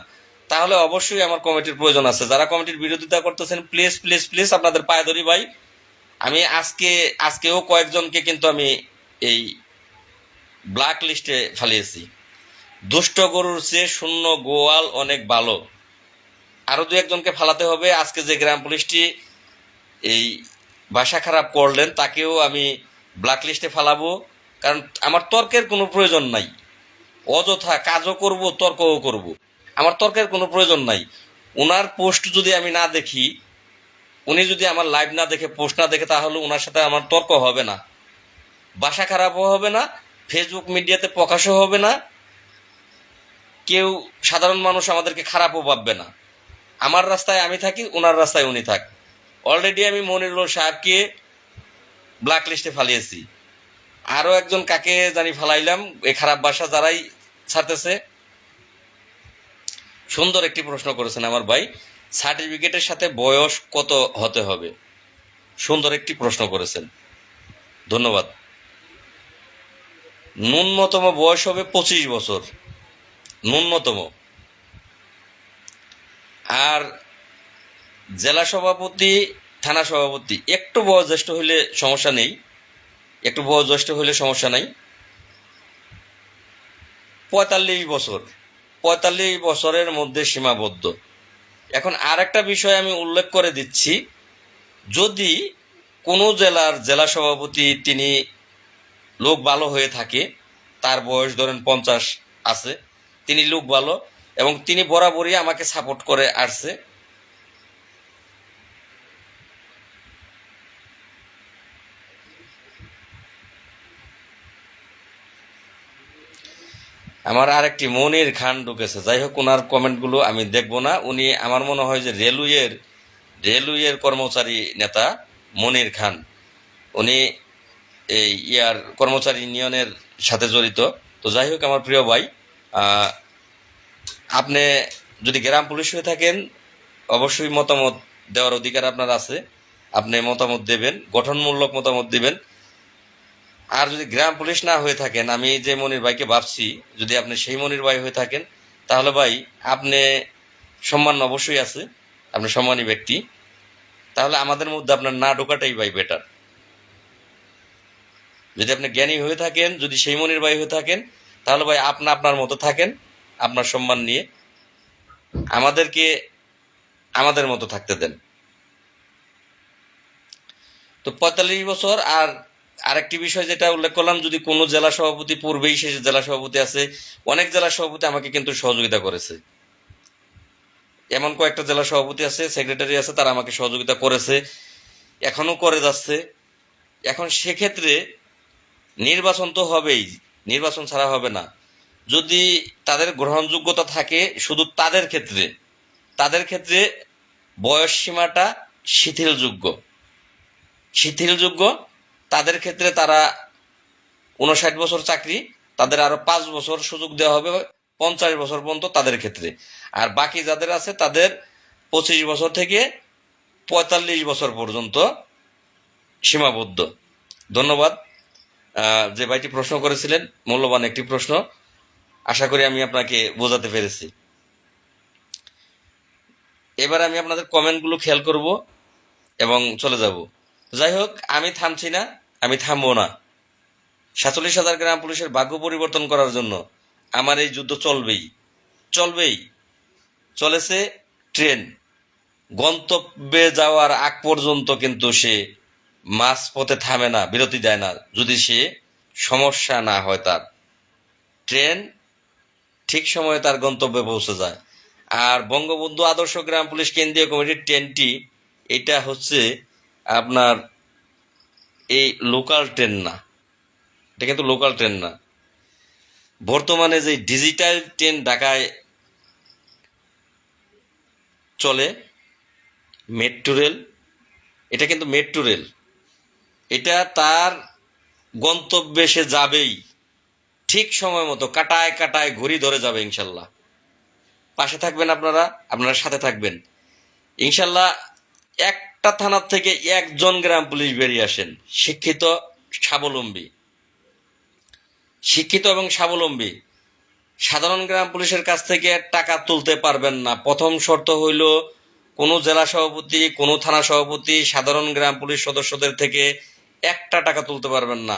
তাহলে অবশ্যই আমার কমিটির প্রয়োজন আছে। যারা কমিটির বিরোধিতা করতেছেন, প্লিজ প্লিজ প্লিজ আপনাদের পায়ে ধরি ভাই। আমি আজকেও কয়েকজনকে কিন্তু আমি এই ব্ল্যাক লিস্টে ফালিয়েছি। দুষ্ট গরুর চেয়ে শূন্য গোয়াল অনেক ভালো। আরো দু একজনকে ফালাতে হবে। আজকে যে গ্রাম পুলিশটি এই ভাষা খারাপ করলেন তাকেও আমি ব্ল্যাক লিস্টে ফালাবো, কারণ আমার তর্কের কোনো প্রয়োজন নাই। অযথা কাজও করব, তর্কও করব, আমার তর্কের কোনো প্রয়োজন নাই। ওনার পোস্ট যদি আমি না দেখি, উনি যদি আমার লাইভ না দেখে, পোস্ট না দেখে, তাহলে ওনার সাথে আমার তর্ক হবে না, ভাষা খারাপও হবে না, ফেসবুক মিডিয়াতে প্রকাশও হবে না, কেউ সাধারণ মানুষ আমাদেরকে খারাপও ভাববে না। আমার রাস্তায় আমি থাকি, ওনার রাস্তায় উনি থাক। অলরেডি আমি মনিরুল সাহেবকে ব্ল্যাক লিস্টে ফালিয়েছি। আরো একজন কাকে জানি ফালাইলাম, এই খারাপ ভাষা যারাই ছাড়তেছে। সুন্দর একটি প্রশ্ন করেছেন আমার ভাই, সার্টিফিকেটের সাথে বয়স কত হতে হবে? সুন্দর একটি প্রশ্ন করেছেন, ধন্যবাদ। ন্যূনতম বয়স হবে 25 বছর, ন্যূনতম। আর জেলা সভাপতি, থানা সভাপতি একটু বয়োজ্যেষ্ঠ হইলে সমস্যা নেই, একটু বয়োজ্যেষ্ঠ হইলে সমস্যা নাই। 45 বছর, 45 বছরের মধ্যে সীমাবদ্ধ। এখন আর একটা বিষয় আমি উল্লেখ করে দিচ্ছি, যদি কোনো জেলার জেলা সভাপতি তিনি লোক ভালো হয়ে থাকে, তার বয়স ধরেন 50 আছে, তিনি লোক ভালো এবং তিনি বরাবরই আমাকে সাপোর্ট করে আসছে, আমার আরেকটি মনির খান ঢুকেছে। যাই হোক, ওনার কমেন্টগুলো আমি দেখব না। উনি আমার মনে হয় যে রেলওয়ের কর্মচারী নেতা মনির খান, উনি এই কর্মচারী ইউনিয়নের সাথে জড়িত। তো যাই হোক আমার প্রিয় ভাই, আপনি যদি গ্রাম পুলিশ হয়ে থাকেন, অবশ্যই মতামত দেওয়ার অধিকার আপনার আছে, আপনি মতামত দেবেন, গঠনমূলক মতামত দিবেন। আর যদি গ্রাম পুলিশ না হয়ে থাকেন, আমি যে মনির ভাইকে ভাবছি, যদি আপনি সেই মনির ভাই হয়ে থাকেন, তাহলে ভাই আপনি সম্মান অবশ্যই আছে, আপনি সম্মানী ব্যক্তি, তাহলে আমাদের মধ্যে আপনার না ঢোকাটাই ভাই বেটার। যদি আপনি জ্ঞানী হয়ে থাকেন, যদি সেই মনির ভাই হয়ে থাকেন, তাহলে ভাই আপনার মতো থাকেন, আপনার সম্মান নিয়ে আমাদেরকে আমাদের মতো থাকতে দেন। তো 45 বছর। আর আরেকটি বিষয় যেটা উল্লেখ করলাম, যদি কোনো জেলা সভাপতি, পূর্বেই সে জেলা সভাপতি আছে, অনেক জেলা সভাপতি আমাকে কিন্তু সহযোগিতা করেছে, এমন কয়েকটা জেলা সভাপতি আছে, সেক্রেটারি আছে, তারা আমাকে সহযোগিতা করেছে, এখনো করে যাচ্ছে। এখন সেক্ষেত্রে নির্বাচন তো হবেই, নির্বাচন ছাড়া হবে না। যদি তাদের গ্রহণযোগ্যতা থাকে, শুধু তাদের ক্ষেত্রে বয়স সীমাটা শিথিলযোগ্য। তাদের ক্ষেত্রে তারা 59 বছর চাকরি, তাদের আরো 5 বছর সুযোগ দেওয়া হবে, 50 বছর পর্যন্ত তাদের ক্ষেত্রে। আর বাকি যাদের আছে তাদের 25 বছর থেকে 45 বছর পর্যন্ত সীমাবদ্ধ। ধন্যবাদ। যে ভাইটি প্রশ্ন করেছিলেন, মূল্যবান একটি প্রশ্ন, আশা করি আমি আপনাকে বোঝাতে পেরেছি। এবার আমি আপনাদের কমেন্টগুলো খেয়াল করব এবং চলে যাব। যাই হোক, আমি থামছি না, আমি থামবো না। 47,000 গ্রাম পুলিশের ভাগ্য পরিবর্তন করার জন্য আমার এই যুদ্ধ চলবেই। চলেছে ট্রেন, গন্তব্যে যাওয়ার আগ পর্যন্ত কিন্তু সে মাঝপথে থামে না, বিরতি দেয় না, যদি সে সমস্যা না হয়। তার ট্রেন ঠিক সময়ে তার গন্তব্যে পৌঁছে যায়। আর বঙ্গবন্ধু আদর্শ গ্রাম পুলিশ কেন্দ্রীয় কমিটির ট্রেনটি, এটা হচ্ছে আপনার এই লোকাল ট্রেন না, এটা কিন্তু লোকাল ট্রেন না। বর্তমানে যে ডিজিটাল ট্রেন ঢাকায় চলে, মেট্রো রেল, এটা কিন্তু মেট্রো রেল, এটা তার গন্তব্যে সে যাবেই, ঠিক সময় মতো কাটায় কাটায় ঘড়ি ধরে যাবে ইনশাল্লাহ। পাশে থাকবেন আপনারা, আপনারা সাথে থাকবেন ইনশাল্লাহ। একটা থানার থেকে একজন গ্রাম পুলিশ বেরিয়ে আসেন শিক্ষিত, স্বাবলম্বী, শিক্ষিত এবং স্বাবলম্বী। সাধারণ গ্রাম পুলিশের কাছ থেকে টাকা তুলতে পারবেন না। প্রথম শর্ত হইল, কোনো জেলা সভাপতি, কোনো থানা সভাপতি সাধারণ গ্রাম পুলিশ সদস্যদের থেকে একটা টাকা তুলতে পারবেন না।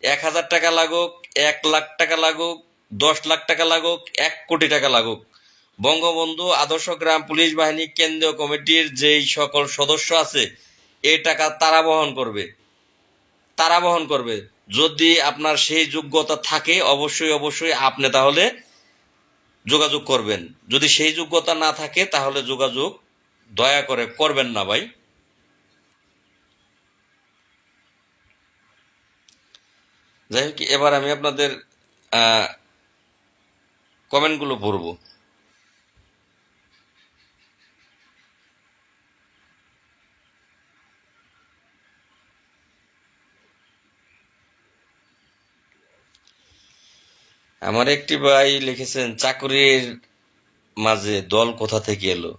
1,000 টাকা লাগুক, 1,00,000 টাকা লাগুক, 10,00,000 টাকা লাগুক, 1,00,00,000 টাকা লাগুক, বঙ্গবন্ধু আদর্শ গ্রাম পুলিশ বাহিনী কেন্দ্রীয় কমিটির যেই সকল সদস্য আছে, এই টাকা তারা বহন করবে, তারা বহন করবে। যদি আপনার সেই যোগ্যতা থাকে, অবশ্যই অবশ্যই আপনি তাহলে যোগাযোগ করবেন। যদি সেই যোগ্যতা না থাকে তাহলে যোগাযোগ দয়া করে করবেন না ভাই। যাই হোক, এবার আমি আপনাদের কমেন্টগুলো পড়ব। আমার একটি ভাই লিখেছেন, চাকরির মাঝে দল কোথা থেকে এলো?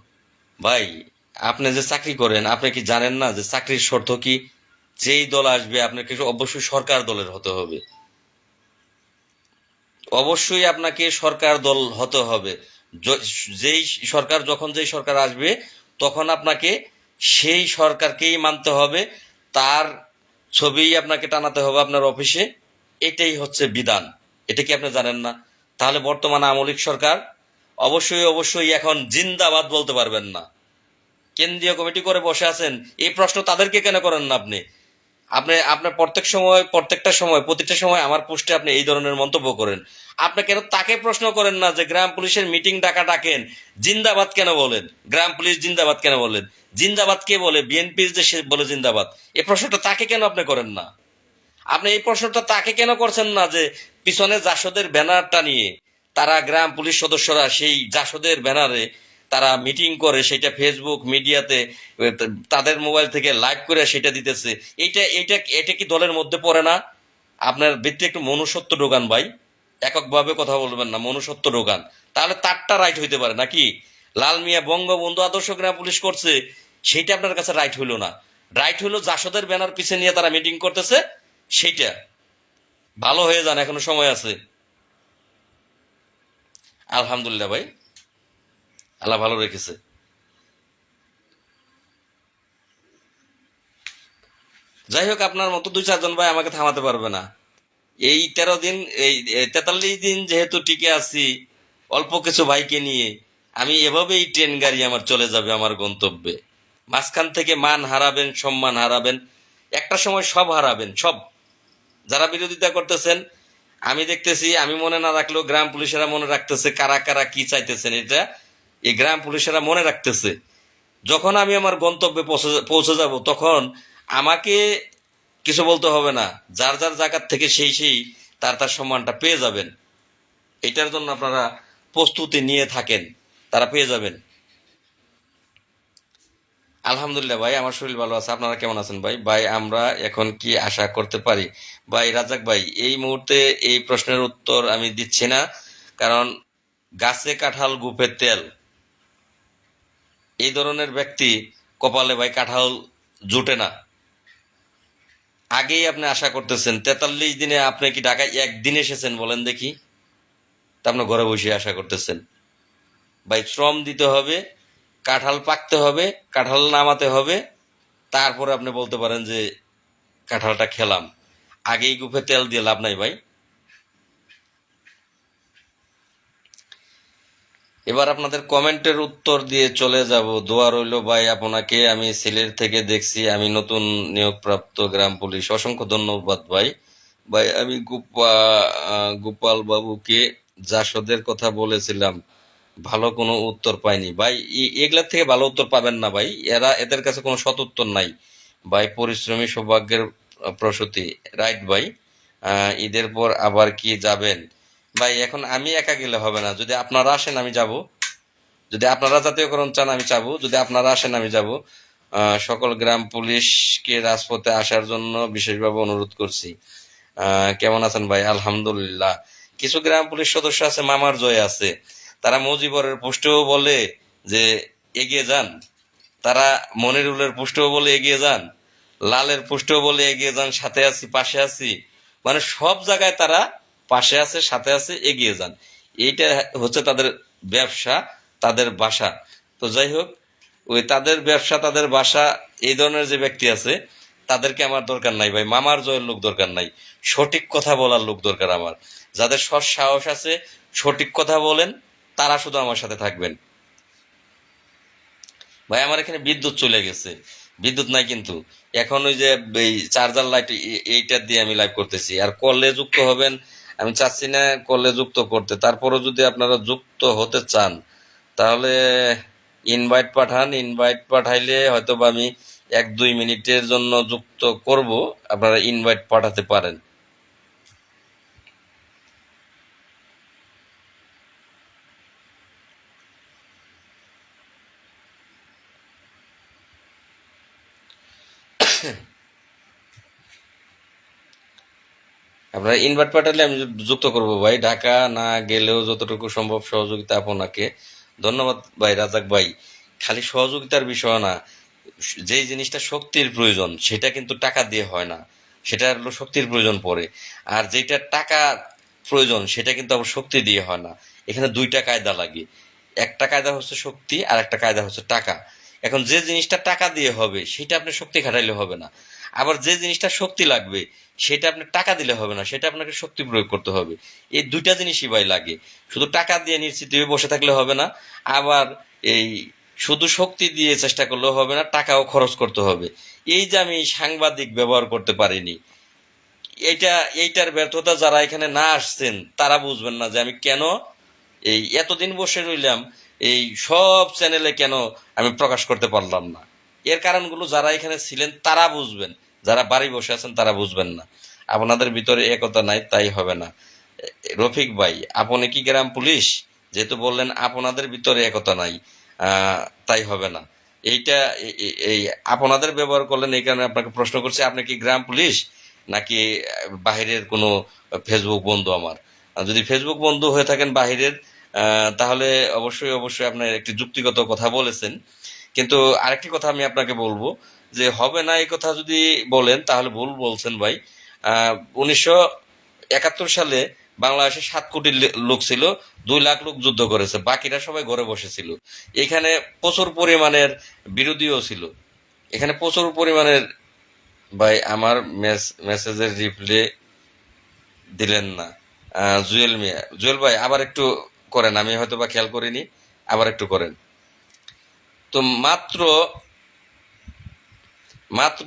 ভাই, আপনি যে চাকরি করেন, আপনি কি জানেন না যে চাকরির শর্ত কি? যেই দল আসবে আপনাকে অবশ্যই সরকার দলের হতে হবে, অবশ্যই আপনাকে সরকার দল হতে হবে। যেই সরকার, যখন যেই সরকার আসবে তখন আপনাকে সেই সরকারকেই মানতে হবে, তার ছবিই আপনাকে টানাতে হবে আপনার অফিসে। এটাই হচ্ছে বিধান। এটা কি আপনি জানেন না? তাহলে বর্তমান আওয়ামী লীগ সরকার অবশ্যই অবশ্যই এখন জিন্দাবাদ বলতে পারবেন না। কেন্দ্রীয় কমিটি করে বসে আছেন, এই প্রশ্ন তাদেরকে কেন করেন না আপনি? আপনি আপনার প্রত্যেকটা সময় প্রতিটা সময় আমার পোস্টে আপনি এই ধরনের মন্তব্য করেন। আপনি কেন তাকে প্রশ্ন করেন না যে গ্রাম পুলিশের মিটিং ডাকেন, জিন্দাবাদ কেন বলেন? গ্রাম পুলিশ জিন্দাবাদ কেন বলেন? জিন্দাবাদ কে বলে? বিএনপির যে সে বলে জিন্দাবাদ, এই প্রশ্নটা তাকে কেন আপনি করেন না? আপনি এই প্রশ্নটা তাকে কেন করছেন না যে পিছনে জাসদের ব্যানারটা নিয়ে তারা গ্রাম পুলিশ সদস্যরা সেই জাসদের ব্যানারে তারা মিটিং করে, সেটা ফেসবুক মিডিয়াতে তাদের মোবাইল থেকে লাইভ করে সেটা দিতেছে? এইটা এইটা এটা কি দলের মধ্যে পড়ে না? আপনার ভিত্তি একটু মনুষ্যত্ব ঢোকান ভাই, এককভাবে কথা বলবেন না, মনুষ্যত্ব ঢোকান। তাহলে তারটা রাইট হইতে পারে নাকি? লাল মিয়া বঙ্গবন্ধু আদর্শ গ্রাম পুলিশ করছে, সেইটা আপনার কাছে রাইট হইলো না। রাইট হইলো জাসদের ব্যানার পিছে নিয়ে তারা মিটিং করতেছে, সেইটা। ভালো হয়ে যান, এখনো সময় আছে। আলহামদুলিল্লাহ ভাই, আল্লাহ ভালো রেখেছে। যাই হোক, আপনার মতো 2-4 জন ভাই আমাকে থামাতে পারবে না। এই 13 দিন, এই 43 দিন যেহেতু টিকে আছি অল্প কিছু ভাইকে নিয়ে, আমি এভাবেই ট্রেন গাড়ি আমার চলে যাবে আমার গন্তব্যে। মাঝখান থেকে মান হারাবেন, সম্মান হারাবেন, একটা সময় সব হারাবেন, সব। যারা বিরোধিতা করতেছেন আমি দেখতেছি, আমি মনে না রাখলেও গ্রাম পুলিশেরা মনে রাখতেছে কারা কারা কি চাইতেছেন। এটা এই গ্রাম পুলিশেরা মনে রাখতেছে। যখন আমি আমার গন্তব্যে পৌঁছে যাব তখন আমাকে কিছু বলতে হবে না, যার যার জায়গার থেকে সেই সেই তার তার সম্মানটা পেয়ে যাবেন। এটার জন্য আপনারা প্রস্তুতি নিয়ে থাকেন, তারা পেয়ে যাবেন। আলহামদুলিল্লাহ ভাই, আমার শরীর ভালো আছে। আপনারা কেমন আছেন ভাই? ভাই, আমরা এখন কি আশা করতে পারি? ভাই রাজাক ভাই, এই মুহূর্তে এই প্রশ্নের উত্তর আমি দিচ্ছি না, কারণ গাছে কাঁঠাল গুপে তেল, এই ধরনের ব্যক্তি কপালে ভাই কাঁঠাল জুটে না। আগেই আপনি আশা করতেছেন, 43 দিনে আপনি কি ঢাকায় একদিন এসেছেন বলেন দেখি? তা আপনি ঘরে বসে আশা করতেছেন। ভাই, শ্রম দিতে হবে, কাঁঠাল পাকতে হবে, কাঁঠাল নামাতে হবে, তারপরে আপনি বলতে পারেন যে কাঁঠালটা খেলাম। আগেই গুফে তেল দিয়ে লাভ নাই ভাই। এবার আপনাদের কমেন্টের উত্তর দিয়ে চলে যাব। দোয়া রইল ভাই আপনাকে, আমি সিলেট থেকে দেখছি, আমি নতুন নিয়োগপ্রাপ্ত গ্রাম পুলিশ। অসংখ্য ধন্যবাদ ভাই। ভাই, আমি গোপাল বাবুকে জাসদের কথা বলেছিলাম, ভালো কোনো উত্তর পাইনি ভাই। এগুলার থেকে ভালো উত্তর পাবেন না ভাই, এদের কাছে কোনো সৎ উত্তর নাই ভাই। পরিশ্রমী সৌভাগ্যের প্রসূতি, রাইট ভাই। ঈদের পর আবার কি যাবেন? ভাই এখন আমি একা গেলে হবে না, যদি আপনারা আসেন আমি যাব, যদি আপনারা জাতীয়করণ চান আমি যাব, যদি আপনারা আসেন আমি যাব। সকল গ্রাম পুলিশকে রাজপথে আসার জন্য বিশেষভাবে অনুরোধ করছি। কেমন আছেন ভাই? আলহামদুলিল্লাহ। কিছু গ্রাম পুলিশ সদস্য আছে মামার জয় আছে, তারা মুজিবরের পোস্টেও বলে যে এগিয়ে যান, তারা মনিরুলের পোস্টেও বলে এগিয়ে যান, লালের পোস্টেও বলে এগিয়ে যান, সাথে আছি পাশে আছি, মানে সব জায়গায় তারা পাশে আছে সাথে আছে এগিয়ে যান। এইটা হচ্ছে তাদের ব্যবসা, তাদের বাসা। তো যাই হোক, ওই তাদের ব্যবসা তাদের বাসা, এই ধরনের যে ব্যক্তি আছে তাদেরকে আমার দরকার নাই ভাই, মামার জয়ের লোক দরকার নাই, সঠিক কথা বলার লোক দরকার আমার। যাদের সৎ সাহস আছে, সঠিক কথা বলেন, তারা শুধু আমার সাথে থাকবেন। ভাই আমার এখানে বিদ্যুৎ চলে গেছে, বিদ্যুৎ নাই কিন্তু। এখন ওই যে এই চার্জার লাইট এইটা দিয়ে আমি লাইভ করতেছি, আর কলে যুক্ত হবেন আমি চাচ্ছি না কলে যুক্ত করতে। তারপরও যদি আপনারা যুক্ত হতে চান তাহলে ইনভাইট পাঠান, ইনভাইট পাঠাইলে হয়তো বা আমি 1-2 মিনিটের জন্য যুক্ত করব, আপনারা ইনভাইট পাঠাতে পারেন। আপনারা ইনভাইট পাঠালে আমি যুক্ত করব ভাই, ঢাকা না গেলেও যতটুকু সম্ভব সহযোগিতা আপনাকে। ধন্যবাদ ভাই রাজাক ভাই। খালি সহযোগিতার বিষয় না, যেই জিনিসটা শক্তির প্রয়োজন সেটা কিন্তু টাকা দিয়ে হয় না, সেটা হলো শক্তির প্রয়োজন পড়ে। আর যেটা টাকা প্রয়োজন সেটা কিন্তু আবার শক্তি দিয়ে হয় না। এখানে দুইটা কায়দা লাগে, একটা কায়দা হচ্ছে শক্তি আর একটা কায়দা হচ্ছে টাকা। এখন যে জিনিসটা টাকা দিয়ে হবে সেটা আপনি শক্তি খাটাইলে হবে না, আবার যে জিনিসটা শক্তি লাগবে সেটা আপনি টাকা দিলে হবে না, সেটা আপনাকে শক্তি প্রয়োগ করতে হবে। এই দুইটা জিনিসই ভাই লাগে। শুধু টাকা দিয়ে নিশ্চিত হয়ে বসে থাকলে হবে না, আবার এই শুধু শক্তি দিয়ে চেষ্টা করলেও হবে না, টাকাও খরচ করতে হবে। এই যে আমি সাংবাদিক ব্যবহার করতে পারিনি, এইটার ব্যর্থতা যারা এখানে না আসছেন তারা বুঝবেন না যে আমি কেন এই এতদিন বসে রইলাম, এই সব চ্যানেলে কেন আমি প্রকাশ করতে পারলাম না। এর কারণগুলো যারা এখানে ছিলেন তারা বুঝবেন, যারা বাড়ি বসে আছেন তারা বুঝবেন না। আপনাদের ভিতরে একতা নাই, তাই হবে না। রফিক ভাই, আপনি কি গ্রাম পুলিশ? যেহেতু বললেন আপনাদের ভিতরে একতা নাই, তাই হবে না। এইটা এই আপনাদের ব্যবহার করলেন, এই কারণে আপনাকে প্রশ্ন করছি, আপনি কি গ্রাম পুলিশ নাকি বাহিরের কোনো ফেসবুক বন্ধু আমার? যদি ফেসবুক বন্ধু হয়ে থাকেন বাহিরের, তাহলে অবশ্যই অবশ্যই আপনার একটি যুক্তিগত কথা বলেছেন। কিন্তু আরেকটি কথা আমি আপনাকে বলবো, যে হবে না এই কথা যদি বলেন তাহলে ভুল বলছেন ভাই। 1971 সালে বাংলাদেশে 7 কোটি লোক ছিল, 2 লাখ লোক যুদ্ধ করেছে, বাকিরা সবাই ঘরে বসেছিল। এখানে প্রচুর পরিমাণের বিরোধীও ছিল, এখানে প্রচুর পরিমাণের। ভাই আমার মেসেজের রিপ্লে দিলেন না। জুয়েল মিয়া, জুয়েল ভাই আবার একটু করেন, আমি হয়তো বা খেয়াল করিনি, আবার একটু করেন। তো মাত্র মাত্র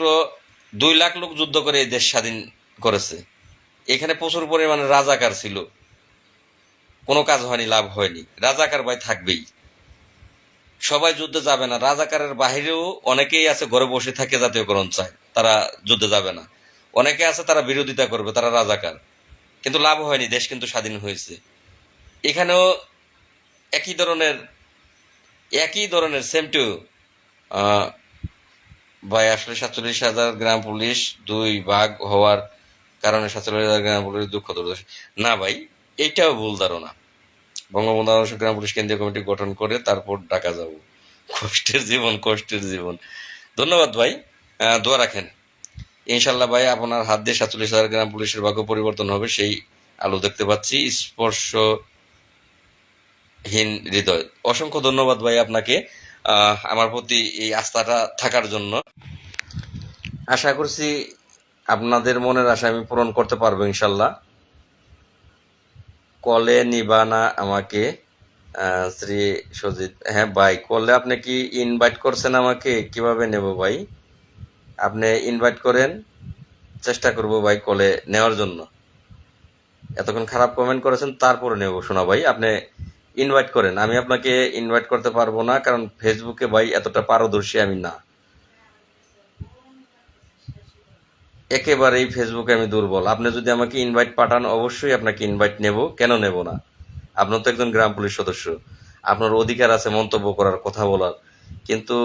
2 লাখ লোক যুদ্ধ করে এই দেশ স্বাধীন করেছে। এখানে প্রচুর পরিমাণে রাজাকার ছিল, কোনো কাজ হয়নি, লাভ হয়নি। রাজাকার ভাই থাকবেই, সবাই যুদ্ধে যাবে না। রাজাকারের বাহিরেও অনেকেই আছে ঘরে বসে থাকে, জাতীয়করণ চায়, তারা যুদ্ধে যাবে না। অনেকে আছে তারা বিরোধিতা করবে, তারা রাজাকার, কিন্তু লাভ হয়নি, দেশ কিন্তু স্বাধীন হয়েছে। এখানেও একই ধরনের একই ধরনের সেম টু। ভাই আসলে 47,000 গ্রাম পুলিশ 2 ভাগ হওয়ার কারণে 47,000 গ্রাম পুলিশ দুঃখ দুর্দশা। না ভাই, এইটাও ভুল ধারণা। বঙ্গবন্ধু আদর্শ গ্রাম পুলিশ কেন্দ্রীয় কমিটি গঠন করে তারপর ঢাকা যাব। কষ্টের জীবন, কষ্টের জীবন। ধন্যবাদ ভাই, দোয়া রাখেন। ইনশাল্লাহ ভাই আপনার হাত দিয়ে 47,000 গ্রাম পুলিশের ভাগ্য পরিবর্তন হবে, সেই আলো দেখতে পাচ্ছি, স্পর্শহীন হৃদয়। অসংখ্য ধন্যবাদ ভাই আপনাকে আমার প্রতি এই আস্থাটা থাকার জন্য। আশা করছি আপনাদের মনের আশা আমি পূরণ করতে পারবো ইনশাল্লাহ। কলে নিবা না আমাকে? শ্রী সজিত, হ্যাঁ ভাই, কলে আপনি কি ইনভাইট করছেন আমাকে? কিভাবে নেব ভাই? আপনি ইনভাইট করেন, চেষ্টা করব ভাই কলে নেওয়ার জন্য। এতক্ষণ খারাপ কমেন্ট করেছেন তারপরে নেব শোনা ভাই, আপনি ইনভাইট করেন। আমি আপনাকে ইনভাইট করতে পারবো না, কারণ ফেসবুকে ভাই এতটা পারদর্শী আমি না। একেবারেই ফেসবুকে আমি দুর্বল। আপনি যদি আমাকে ইনভাইট পাঠান অবশ্যই আপনাকে ইনভাইট নেব, কেন নেব না? আপনার তো একজন গ্রাম পুলিশ সদস্য, আপনার অধিকার আছে মন্তব্য করার, কথা বলার। কিন্তু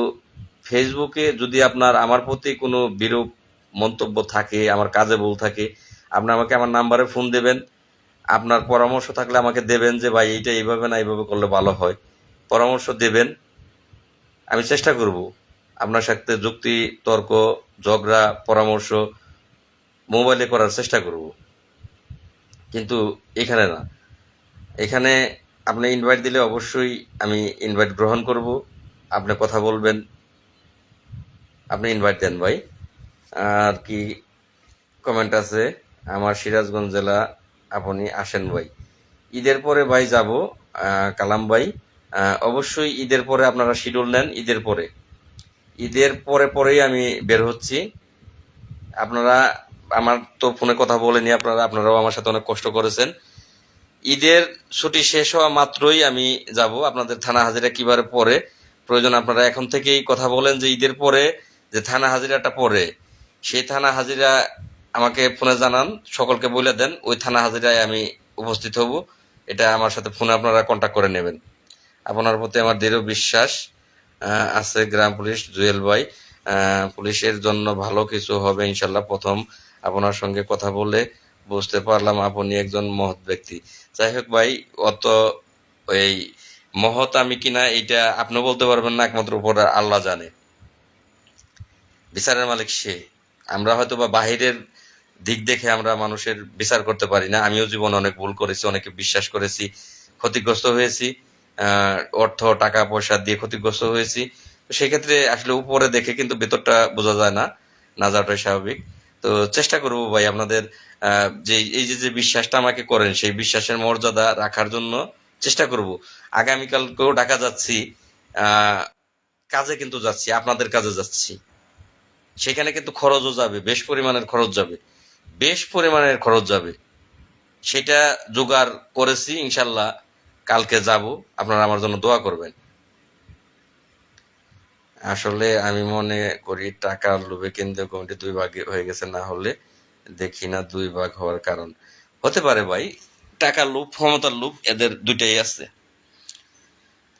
ফেসবুকে যদি আপনার আমার প্রতি কোনো বিরূপ মন্তব্য থাকে, আমার কাজে ভুল থাকে, আপনি আমাকে আমার নাম্বারে ফোন দেবেন, আপনার পরামর্শ থাকলে আমাকে দেবেন যে ভাই এইটা এইভাবে না এইভাবে করলে ভালো হয়, পরামর্শ দেবেন। আমি চেষ্টা করব আপনার সাথে যুক্তি, তর্ক, ঝগড়া, পরামর্শ মোবাইলে করার চেষ্টা করব, কিন্তু এখানে না। এখানে আপনি ইনভাইট দিলে অবশ্যই আমি ইনভাইট গ্রহণ করব, আপনি কথা বলবেন, আপনি ইনভাইট দেন ভাই। আর কি কমেন্ট আছে, আমার সিরাজগঞ্জ জেলা, আপনি আসেন ভাই। ঈদের পরে ভাই যাব, কালাম ভাই। অবশ্যই ঈদের পরে আপনারা শিডিউল নেন, ঈদের পরে, ঈদের পরে পরেই আমি বের হচ্ছি। আপনারা, আমার তো ফোনে কথা বলেনি, আপনারাও আমার সাথে অনেক কষ্ট করেছেন। ঈদের ছুটি শেষ হওয়া মাত্রই আমি যাব। আপনাদের থানা হাজিরা কিভাবে পড়ে প্রয়োজন আপনারা এখন থেকেই কথা বলেন যে ঈদের পরে যে থানা হাজিরাটা পড়ে, সেই থানা হাজিরা আমাকে ফোনে জানান, সকলকে বলে দেন, ওই থানা হাজিরায় আমি উপস্থিত হব। এটা আমার সাথে ফোনে আপনারা কন্ট্যাক্ট করে নেবেন। আপনার প্রতি আমার দৃঢ় বিশ্বাস আছে গ্রাম পুলিশ জুয়েল ভাই। পুলিশের জন্য ভালো কিছু হবে ইনশাল্লাহ। প্রথম আপনার সঙ্গে কথা বলে বুঝতে পারলাম আপনি একজন মহৎ ব্যক্তি। যাই হোক ভাই, অত ওই মহৎ আমি কিনা এইটা আপনি বলতে পারবেন না, একমাত্র উপর আল্লাহ জানে। বিচারের মালিক সে। আমরা হয়তো বা বাহিরের দিক দেখে আমরা মানুষের বিচার করতে পারি না। আমিও জীবনে অনেক ভুল করেছি, অনেকে বিশ্বাস করেছি, ক্ষতিগ্রস্ত হয়েছি, অর্থ টাকা পয়সা দিয়ে ক্ষতিগ্রস্ত হয়েছি। তো সেক্ষেত্রে আসলে উপরে দেখে কিন্তু ভেতরটা বোঝা যায় না, না যাওয়াটাই স্বাভাবিক। তো চেষ্টা করবো ভাই আপনাদের যে এই যে যে বিশ্বাসটা আমাকে করেন সেই বিশ্বাসের মর্যাদা রাখার জন্য চেষ্টা করব। আগামীকালকেও ঢাকা যাচ্ছি, আহ কাজে কিন্তু যাচ্ছি, আপনাদের কাজে যাচ্ছি। সেখানে কিন্তু খরচও যাবে, বেশ পরিমাণের খরচ যাবে, বেশ পরিমাণের খরচ যাবে। সেটা জোগাড় করেছি ইনশাল্লাহ, কালকে যাব। আপনারা আমার জন্য দোয়া করবেন। আসলে আমি মনে করি টাকার লোভে কেন্দ্রীয় কমিটি দুই ভাগে হয়ে গেছে, না হলে দেখি না দুই ভাগ হওয়ার কারণ। হতে পারে ভাই, টাকার লোভ, ক্ষমতার লোভ, এদের দুইটাই আছে।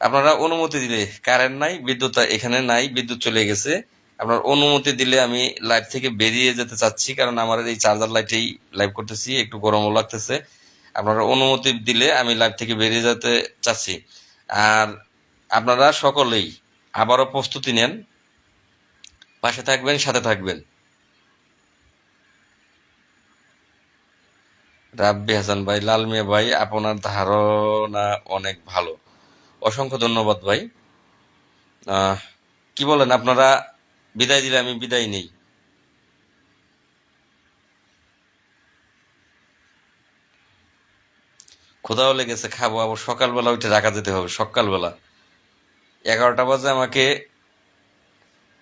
আপনারা অনুমতি দিলে, কারেন্ট নাই, বিদ্যুৎ এখানে নাই, বিদ্যুৎ চলে গেছে। আপনার অনুমতি দিলে আমি লাইভ থেকে বেরিয়ে যেতে চাচ্ছি, কারণ আমার এই চার্জার লাইটেই লাইভ করতেছি, একটু গরমও লাগতেছে। আপনারা অনুমতি দিলে আমি লাইভ থেকে বেরিয়ে যেতে চাচ্ছি। আর আপনারা সকলেই আবারও প্রস্তুতি নেন, পাশে থাকবেন, সাথে থাকবেন। রাব্বি হাসান ভাই, লাল মিয়া ভাই, আপনার ধারণা অনেক ভালো, অসংখ্য ধন্যবাদ ভাই। আহ কি বলেন আপনারা, বিদায় দিলে আমি বিদায় নেই। ক্ষুধাও লেগেছে, খাবো, আবার সকালবেলা উঠে ঢাকা যেতে হবে। সকালবেলা 11টা বাজে আমাকে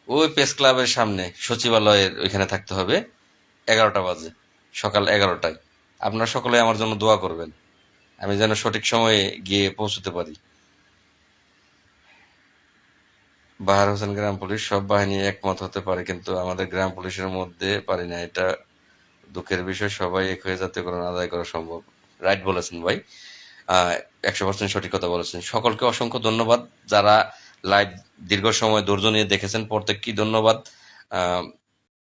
ওই প্রেস ক্লাবের সামনে সচিবালয়ের ওইখানে থাকতে হবে। 11টা বাজে, সকাল 11টায়। আপনারা সকলে আমার জন্য দোয়া করবেন, আমি যেন সঠিক সময়ে গিয়ে পৌঁছতে পারি। বাহার হোসেন, গ্রাম পুলিশ সব বাহিনী একমত হতে পারে, কিন্তু আমাদের গ্রাম পুলিশের মধ্যে পারি না, এটা দুঃখের বিষয়। সবাই এক হয়ে জাতীয়করণ আদায় করা সম্ভব। রাইট বলেছেন ভাই, 100% সঠিক কথা বলেছেন। সকলকে অসংখ্য ধন্যবাদ, যারা লাইভ দীর্ঘ সময় ধৈর্য নিয়ে দেখেছেন, প্রত্যেককে ধন্যবাদ।